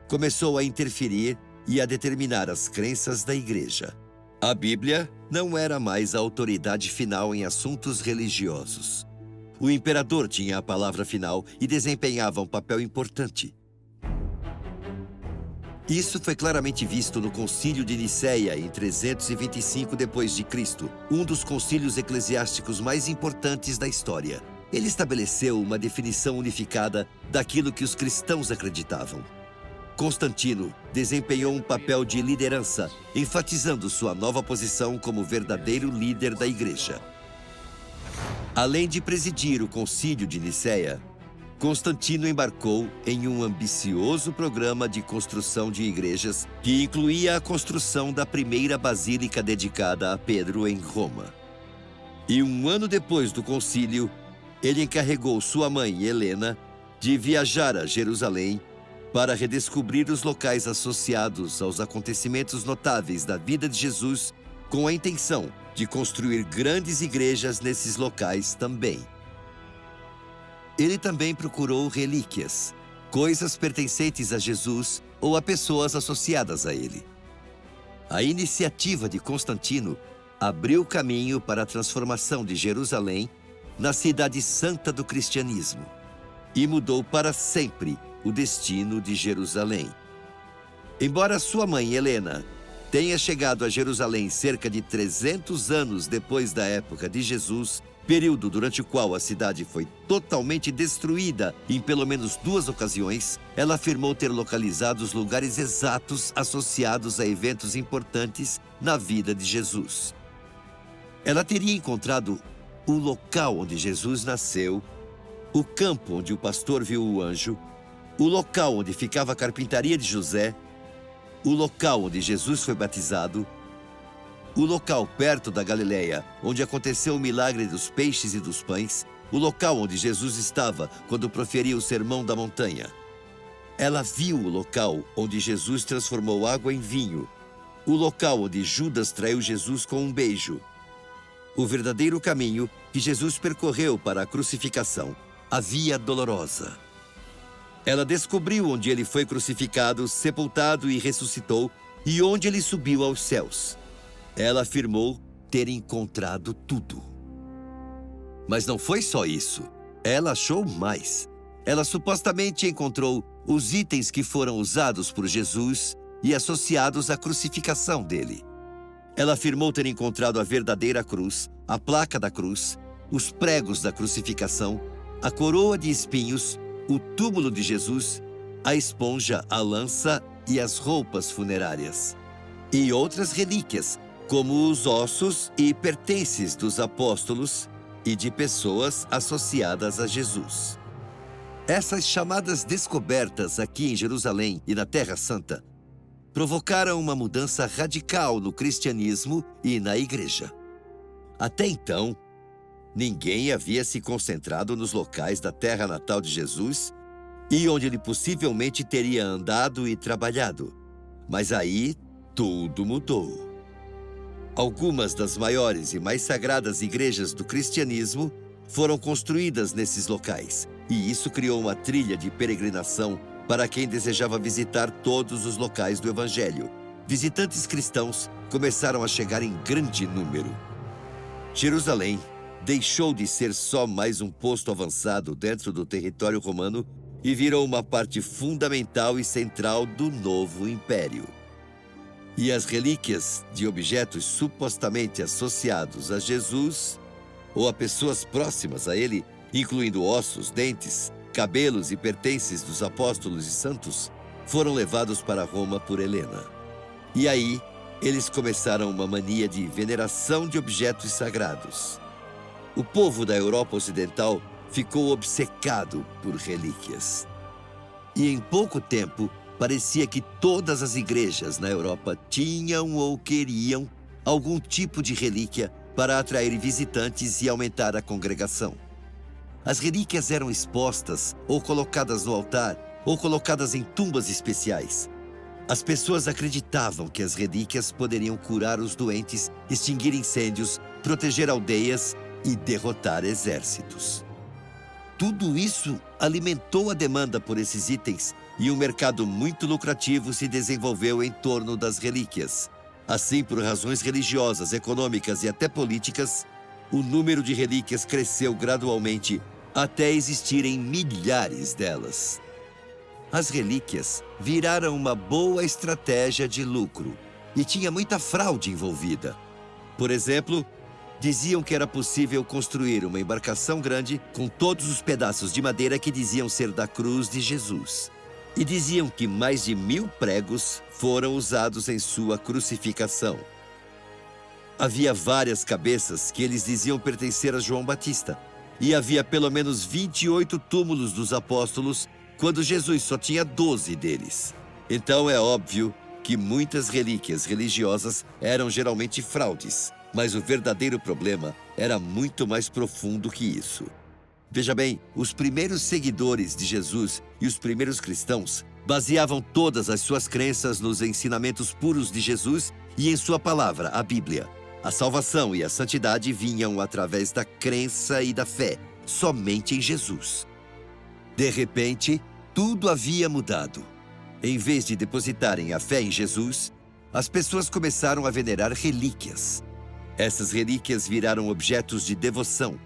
começou a interferir e a determinar as crenças da igreja. A Bíblia não era mais a autoridade final em assuntos religiosos. O imperador tinha a palavra final e desempenhava um papel importante. Isso foi claramente visto no Concílio de Nicéia em 325 d.C., um dos concílios eclesiásticos mais importantes da história. Ele estabeleceu uma definição unificada daquilo que os cristãos acreditavam. Constantino desempenhou um papel de liderança, enfatizando sua nova posição como verdadeiro líder da igreja. Além de presidir o Concílio de Nicéia, Constantino embarcou em um ambicioso programa de construção de igrejas que incluía a construção da primeira basílica dedicada a Pedro em Roma. E um ano depois do concílio, ele encarregou sua mãe, Helena, de viajar a Jerusalém para redescobrir os locais associados aos acontecimentos notáveis da vida de Jesus, com a intenção de construir grandes igrejas nesses locais também. Ele também procurou relíquias, coisas pertencentes a Jesus ou a pessoas associadas a ele. A iniciativa de Constantino abriu caminho para a transformação de Jerusalém na cidade santa do cristianismo e mudou para sempre o destino de Jerusalém. Embora sua mãe, Helena, tenha chegado a Jerusalém cerca de 300 anos depois da época de Jesus, período durante o qual a cidade foi totalmente destruída em pelo menos 2 ocasiões, ela afirmou ter localizado os lugares exatos associados a eventos importantes na vida de Jesus. Ela teria encontrado o local onde Jesus nasceu, o campo onde o pastor viu o anjo, o local onde ficava a carpintaria de José, o local onde Jesus foi batizado, o local perto da Galileia, onde aconteceu o milagre dos peixes e dos pães, o local onde Jesus estava quando proferia o sermão da montanha. Ela viu o local onde Jesus transformou água em vinho, o local onde Judas traiu Jesus com um beijo, o verdadeiro caminho que Jesus percorreu para a crucificação, a Via Dolorosa. Ela descobriu onde ele foi crucificado, sepultado e ressuscitou, e onde ele subiu aos céus. Ela afirmou ter encontrado tudo. Mas não foi só isso. Ela achou mais. Ela supostamente encontrou os itens que foram usados por Jesus e associados à crucificação dele. Ela afirmou ter encontrado a verdadeira cruz, a placa da cruz, os pregos da crucificação, a coroa de espinhos, o túmulo de Jesus, a esponja, a lança e as roupas funerárias. E outras relíquias, como os ossos e pertences dos apóstolos e de pessoas associadas a Jesus. Essas chamadas descobertas aqui em Jerusalém e na Terra Santa provocaram uma mudança radical no cristianismo e na igreja. Até então, ninguém havia se concentrado nos locais da terra natal de Jesus e onde ele possivelmente teria andado e trabalhado. Mas aí, tudo mudou. Algumas das maiores e mais sagradas igrejas do cristianismo foram construídas nesses locais, e isso criou uma trilha de peregrinação para quem desejava visitar todos os locais do Evangelho. Visitantes cristãos começaram a chegar em grande número. Jerusalém deixou de ser só mais um posto avançado dentro do território romano e virou uma parte fundamental e central do novo império. E as relíquias de objetos supostamente associados a Jesus ou a pessoas próximas a ele, incluindo ossos, dentes, cabelos e pertences dos apóstolos e santos, foram levados para Roma por Helena. E aí, eles começaram uma mania de veneração de objetos sagrados. O povo da Europa Ocidental ficou obcecado por relíquias. E em pouco tempo, parecia que todas as igrejas na Europa tinham ou queriam algum tipo de relíquia para atrair visitantes e aumentar a congregação. As relíquias eram expostas ou colocadas no altar ou colocadas em tumbas especiais. As pessoas acreditavam que as relíquias poderiam curar os doentes, extinguir incêndios, proteger aldeias e derrotar exércitos. Tudo isso alimentou a demanda por esses itens e um mercado muito lucrativo se desenvolveu em torno das relíquias. Assim, por razões religiosas, econômicas e até políticas, o número de relíquias cresceu gradualmente até existirem milhares delas. As relíquias viraram uma boa estratégia de lucro e tinha muita fraude envolvida. Por exemplo, diziam que era possível construir uma embarcação grande com todos os pedaços de madeira que diziam ser da cruz de Jesus. E diziam que mais de 1000 pregos foram usados em sua crucificação. Havia várias cabeças que eles diziam pertencer a João Batista. E havia pelo menos 28 túmulos dos apóstolos, quando Jesus só tinha 12 deles. Então é óbvio que muitas relíquias religiosas eram geralmente fraudes. Mas o verdadeiro problema era muito mais profundo que isso. Veja bem, os primeiros seguidores de Jesus e os primeiros cristãos baseavam todas as suas crenças nos ensinamentos puros de Jesus e em sua palavra, a Bíblia. A salvação e a santidade vinham através da crença e da fé, somente em Jesus. De repente, tudo havia mudado. Em vez de depositarem a fé em Jesus, as pessoas começaram a venerar relíquias. Essas relíquias viraram objetos de devoção.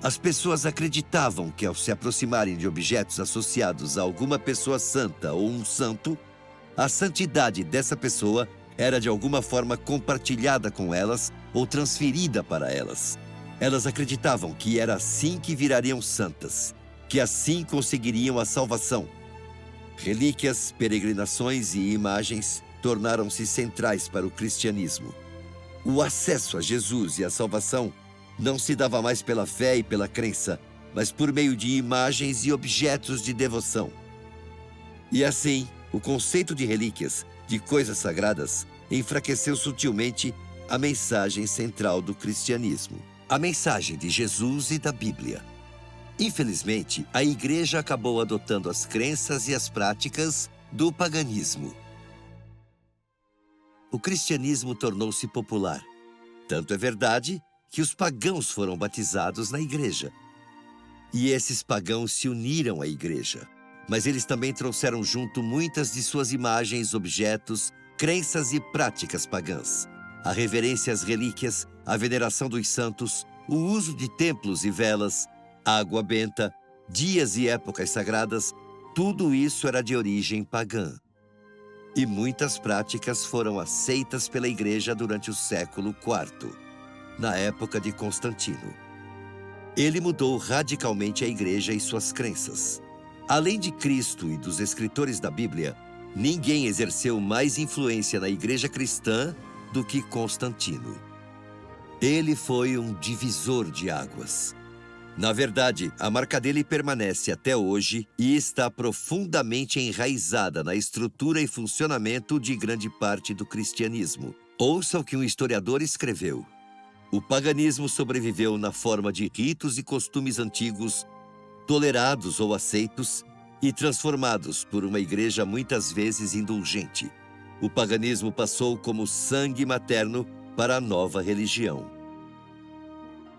As pessoas acreditavam que, ao se aproximarem de objetos associados a alguma pessoa santa ou um santo, a santidade dessa pessoa era de alguma forma compartilhada com elas ou transferida para elas. Elas acreditavam que era assim que virariam santas, que assim conseguiriam a salvação. Relíquias, peregrinações e imagens tornaram-se centrais para o cristianismo. O acesso a Jesus e a salvação não se dava mais pela fé e pela crença, mas por meio de imagens e objetos de devoção. E assim, o conceito de relíquias, de coisas sagradas, enfraqueceu sutilmente a mensagem central do cristianismo, a mensagem de Jesus e da Bíblia. Infelizmente, a igreja acabou adotando as crenças e as práticas do paganismo. O cristianismo tornou-se popular. Tanto é verdade que os pagãos foram batizados na igreja. E esses pagãos se uniram à igreja. Mas eles também trouxeram junto muitas de suas imagens, objetos, crenças e práticas pagãs. A reverência às relíquias, a veneração dos santos, o uso de templos e velas, água benta, dias e épocas sagradas, tudo isso era de origem pagã. E muitas práticas foram aceitas pela igreja durante o século IV, na época de Constantino. Ele mudou radicalmente a igreja e suas crenças. Além de Cristo e dos escritores da Bíblia, ninguém exerceu mais influência na igreja cristã do que Constantino. Ele foi um divisor de águas. Na verdade, a marca dele permanece até hoje e está profundamente enraizada na estrutura e funcionamento de grande parte do cristianismo. Ouça o que um historiador escreveu. O paganismo sobreviveu na forma de ritos e costumes antigos, tolerados ou aceitos e transformados por uma igreja muitas vezes indulgente. O paganismo passou como sangue materno para a nova religião.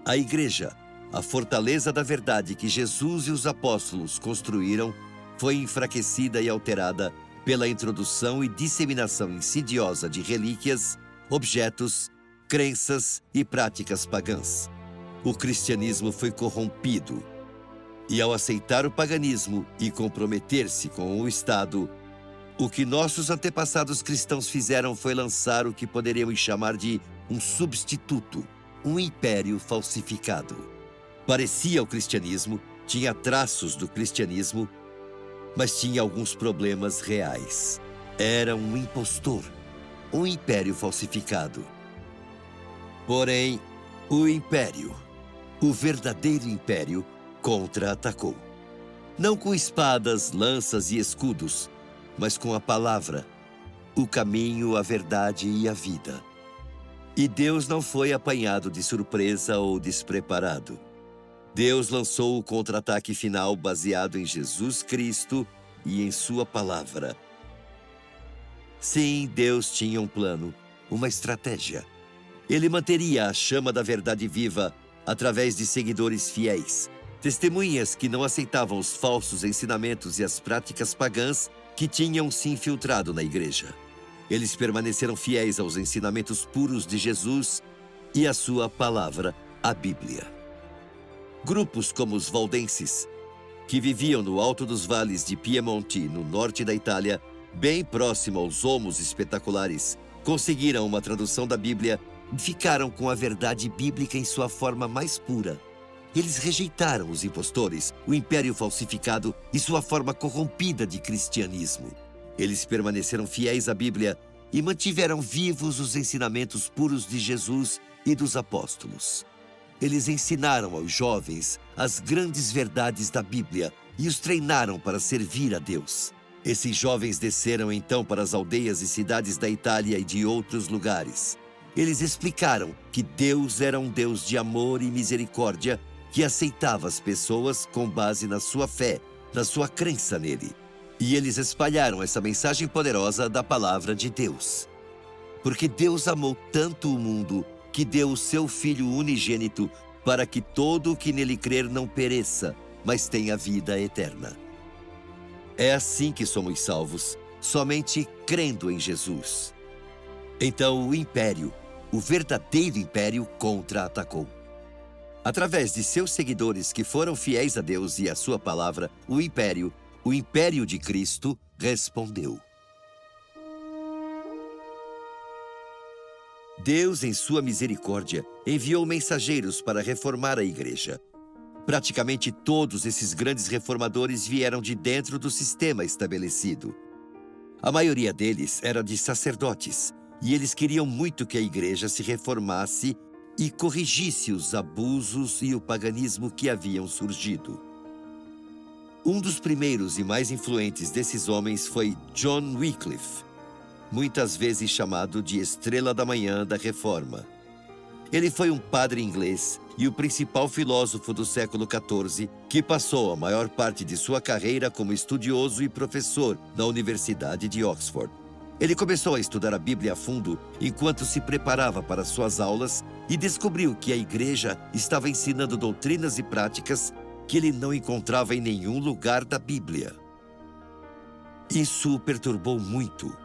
A igreja, a fortaleza da verdade que Jesus e os apóstolos construíram, foi enfraquecida e alterada pela introdução e disseminação insidiosa de relíquias, objetos, crenças e práticas pagãs. O cristianismo foi corrompido. E ao aceitar o paganismo e comprometer-se com o Estado, o que nossos antepassados cristãos fizeram foi lançar o que poderíamos chamar de um substituto, um império falsificado. Parecia o cristianismo, tinha traços do cristianismo, mas tinha alguns problemas reais. Era um impostor, um império falsificado. Porém, o império, o verdadeiro império, contra-atacou. Não com espadas, lanças e escudos, mas com a palavra, o caminho, a verdade e a vida. E Deus não foi apanhado de surpresa ou despreparado. Deus lançou o contra-ataque final baseado em Jesus Cristo e em sua palavra. Sim, Deus tinha um plano, uma estratégia. Ele manteria a chama da verdade viva através de seguidores fiéis, testemunhas que não aceitavam os falsos ensinamentos e as práticas pagãs que tinham se infiltrado na igreja. Eles permaneceram fiéis aos ensinamentos puros de Jesus e à sua palavra, a Bíblia. Grupos como os valdenses, que viviam no alto dos vales de Piemonte, no norte da Itália, bem próximo aos Olmos Espetaculares, conseguiram uma tradução da Bíblia e ficaram com a verdade bíblica em sua forma mais pura. Eles rejeitaram os impostores, o império falsificado e sua forma corrompida de cristianismo. Eles permaneceram fiéis à Bíblia e mantiveram vivos os ensinamentos puros de Jesus e dos apóstolos. Eles ensinaram aos jovens as grandes verdades da Bíblia e os treinaram para servir a Deus. Esses jovens desceram então para as aldeias e cidades da Itália e de outros lugares. Eles explicaram que Deus era um Deus de amor e misericórdia que aceitava as pessoas com base na sua fé, na sua crença nele. E eles espalharam essa mensagem poderosa da palavra de Deus. Porque Deus amou tanto o mundo que deu o seu Filho unigênito para que todo o que nele crer não pereça, mas tenha vida eterna. É assim que somos salvos, somente crendo em Jesus. Então o império, o verdadeiro império, contra-atacou. Através de seus seguidores que foram fiéis a Deus e à sua palavra, o império de Cristo, respondeu. Deus, em sua misericórdia, enviou mensageiros para reformar a igreja. Praticamente todos esses grandes reformadores vieram de dentro do sistema estabelecido. A maioria deles era de sacerdotes, e eles queriam muito que a igreja se reformasse e corrigisse os abusos e o paganismo que haviam surgido. Um dos primeiros e mais influentes desses homens foi John Wycliffe, muitas vezes chamado de Estrela da Manhã da Reforma. Ele foi um padre inglês e o principal filósofo do século XIV, que passou a maior parte de sua carreira como estudioso e professor na Universidade de Oxford. Ele começou a estudar a Bíblia a fundo enquanto se preparava para suas aulas e descobriu que a igreja estava ensinando doutrinas e práticas que ele não encontrava em nenhum lugar da Bíblia. Isso o perturbou muito.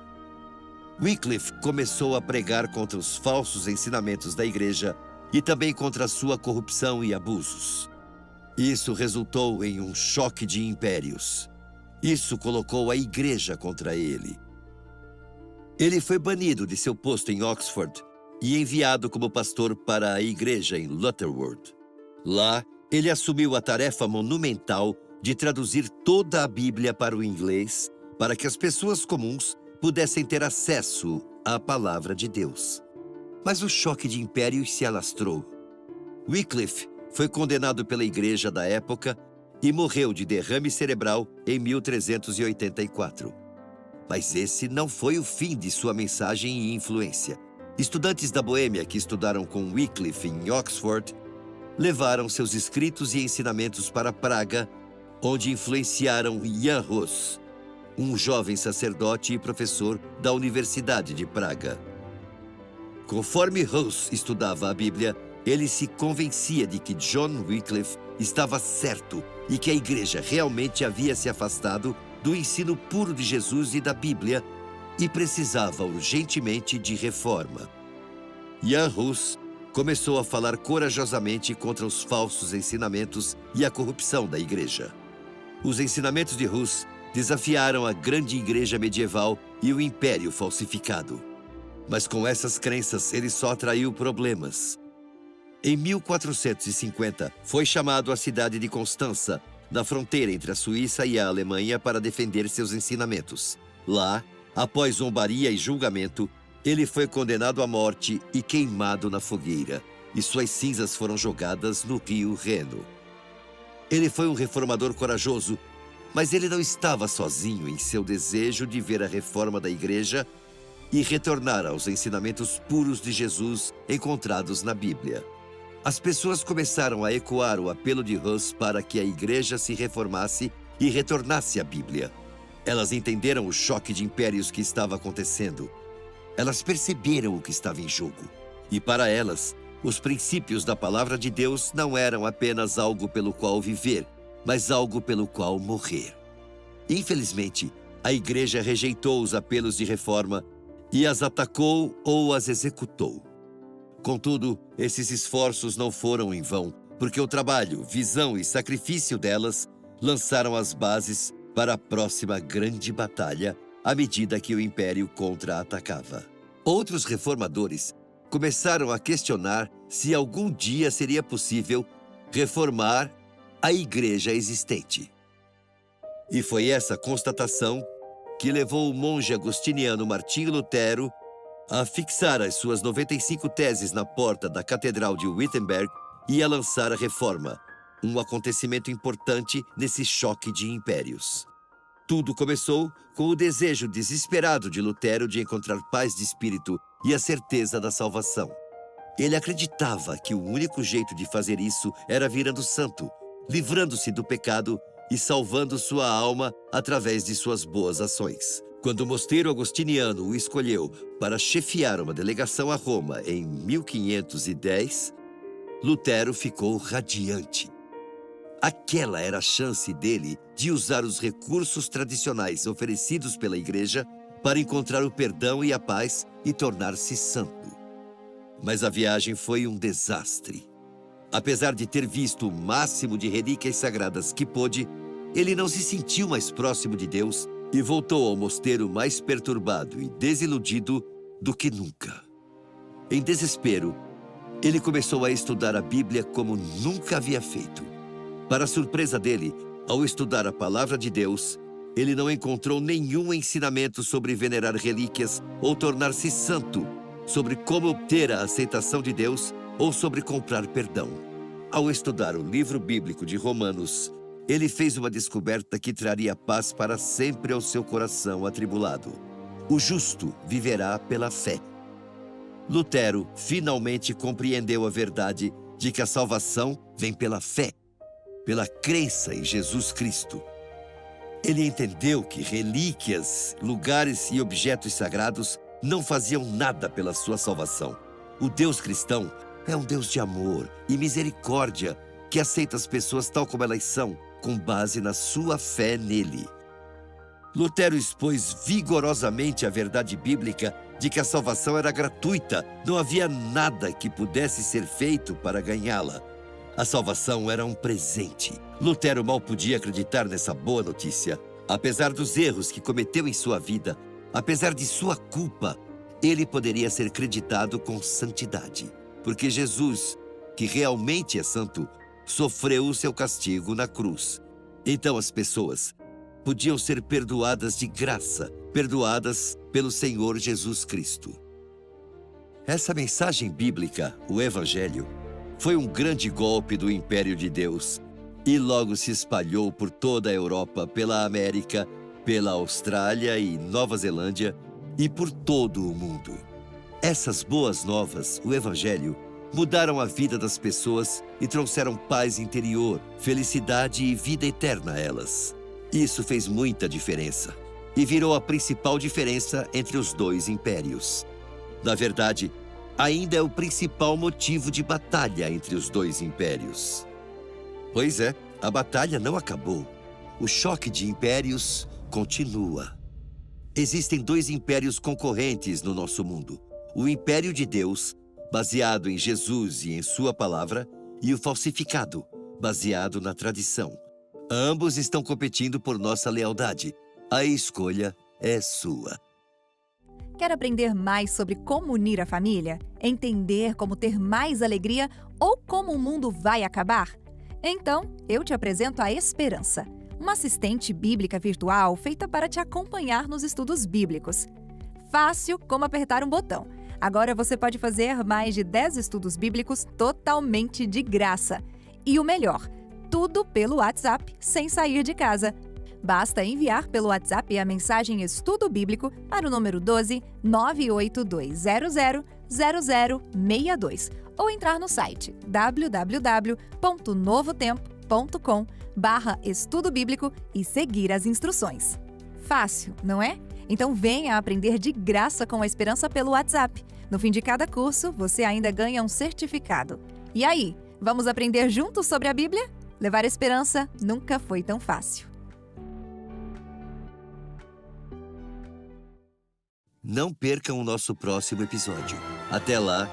Wycliffe começou a pregar contra os falsos ensinamentos da igreja e também contra a sua corrupção e abusos. Isso resultou em um choque de impérios. Isso colocou a igreja contra ele. Ele foi banido de seu posto em Oxford e enviado como pastor para a igreja em Lutterworth. Lá, ele assumiu a tarefa monumental de traduzir toda a Bíblia para o inglês, para que as pessoas comuns pudessem ter acesso à palavra de Deus. Mas o choque de impérios se alastrou. Wycliffe foi condenado pela igreja da época e morreu de derrame cerebral em 1384. Mas esse não foi o fim de sua mensagem e influência. Estudantes da Boêmia que estudaram com Wycliffe em Oxford levaram seus escritos e ensinamentos para Praga, onde influenciaram Jan Hus, um jovem sacerdote e professor da Universidade de Praga. Conforme Hus estudava a Bíblia, ele se convencia de que John Wycliffe estava certo e que a igreja realmente havia se afastado do ensino puro de Jesus e da Bíblia e precisava urgentemente de reforma. Jan Hus começou a falar corajosamente contra os falsos ensinamentos e a corrupção da igreja. Os ensinamentos de Hus desafiaram a grande igreja medieval e o império falsificado. Mas com essas crenças, ele só atraiu problemas. Em 1450, foi chamado à cidade de Constança, na fronteira entre a Suíça e a Alemanha, para defender seus ensinamentos. Lá, após zombaria e julgamento, ele foi condenado à morte e queimado na fogueira, e suas cinzas foram jogadas no rio Reno. Ele foi um reformador corajoso, mas ele não estava sozinho em seu desejo de ver a reforma da igreja e retornar aos ensinamentos puros de Jesus encontrados na Bíblia. As pessoas começaram a ecoar o apelo de Hus para que a igreja se reformasse e retornasse à Bíblia. Elas entenderam o choque de impérios que estava acontecendo. Elas perceberam o que estava em jogo. E para elas, os princípios da palavra de Deus não eram apenas algo pelo qual viver, mas algo pelo qual morrer. Infelizmente, a igreja rejeitou os apelos de reforma e as atacou ou as executou. Contudo, esses esforços não foram em vão, porque o trabalho, visão e sacrifício delas lançaram as bases para a próxima grande batalha à medida que o Império contra-atacava. Outros reformadores começaram a questionar se algum dia seria possível reformar a igreja existente. E foi essa constatação que levou o monge agostiniano Martinho Lutero a fixar as suas 95 teses na porta da Catedral de Wittenberg e a lançar a Reforma, um acontecimento importante nesse choque de impérios. Tudo começou com o desejo desesperado de Lutero de encontrar paz de espírito e a certeza da salvação. Ele acreditava que o único jeito de fazer isso era virando santo, livrando-se do pecado e salvando sua alma através de suas boas ações. Quando o mosteiro agostiniano o escolheu para chefiar uma delegação a Roma em 1510, Lutero ficou radiante. Aquela era a chance dele de usar os recursos tradicionais oferecidos pela igreja para encontrar o perdão e a paz e tornar-se santo. Mas a viagem foi um desastre. Apesar de ter visto o máximo de relíquias sagradas que pôde, ele não se sentiu mais próximo de Deus e voltou ao mosteiro mais perturbado e desiludido do que nunca. Em desespero, ele começou a estudar a Bíblia como nunca havia feito. Para surpresa dele, ao estudar a palavra de Deus, ele não encontrou nenhum ensinamento sobre venerar relíquias ou tornar-se santo, sobre como obter a aceitação de Deus ou sobre comprar perdão. Ao estudar o livro bíblico de Romanos, ele fez uma descoberta que traria paz para sempre ao seu coração atribulado. O justo viverá pela fé. Lutero finalmente compreendeu a verdade de que a salvação vem pela fé, pela crença em Jesus Cristo. Ele entendeu que relíquias, lugares e objetos sagrados não faziam nada pela sua salvação. O Deus cristão é um Deus de amor e misericórdia que aceita as pessoas tal como elas são, com base na sua fé nele. Lutero expôs vigorosamente a verdade bíblica de que a salvação era gratuita, não havia nada que pudesse ser feito para ganhá-la. A salvação era um presente. Lutero mal podia acreditar nessa boa notícia. Apesar dos erros que cometeu em sua vida, apesar de sua culpa, ele poderia ser creditado com santidade, porque Jesus, que realmente é santo, sofreu o seu castigo na cruz. Então as pessoas podiam ser perdoadas de graça, perdoadas pelo Senhor Jesus Cristo. Essa mensagem bíblica, o Evangelho, foi um grande golpe do Império de Deus e logo se espalhou por toda a Europa, pela América, pela Austrália e Nova Zelândia e por todo o mundo. Essas boas novas, o Evangelho, mudaram a vida das pessoas e trouxeram paz interior, felicidade e vida eterna a elas. Isso fez muita diferença e virou a principal diferença entre os dois impérios. Na verdade, ainda é o principal motivo de batalha entre os dois impérios. Pois é, a batalha não acabou. O choque de impérios continua. Existem dois impérios concorrentes no nosso mundo. O Império de Deus, baseado em Jesus e em sua palavra, e o falsificado, baseado na tradição. Ambos estão competindo por nossa lealdade. A escolha é sua. Quer aprender mais sobre como unir a família? Entender como ter mais alegria ou como o mundo vai acabar? Então, eu te apresento a Esperança, uma assistente bíblica virtual feita para te acompanhar nos estudos bíblicos. Fácil como apertar um botão. Agora você pode fazer mais de 10 estudos bíblicos totalmente de graça. E o melhor, tudo pelo WhatsApp, sem sair de casa. Basta enviar pelo WhatsApp a mensagem Estudo Bíblico para o número 12 98200 0062 ou entrar no site www.novotempo.com/estudo bíblico e seguir as instruções. Fácil, não é? Então venha aprender de graça com a Esperança pelo WhatsApp. No fim de cada curso, você ainda ganha um certificado. E aí, vamos aprender juntos sobre a Bíblia? Levar esperança nunca foi tão fácil. Não percam o nosso próximo episódio. Até lá,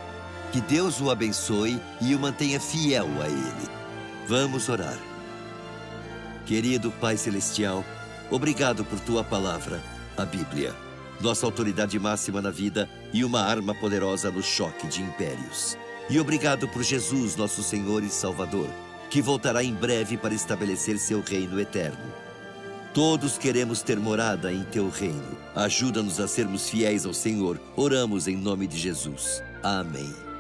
que Deus o abençoe e o mantenha fiel a Ele. Vamos orar. Querido Pai Celestial, obrigado por Tua palavra, a Bíblia, nossa autoridade máxima na vida e uma arma poderosa no choque de impérios. E obrigado por Jesus, nosso Senhor e Salvador, que voltará em breve para estabelecer seu reino eterno. Todos queremos ter morada em Teu reino. Ajuda-nos a sermos fiéis ao Senhor. Oramos em nome de Jesus. Amém.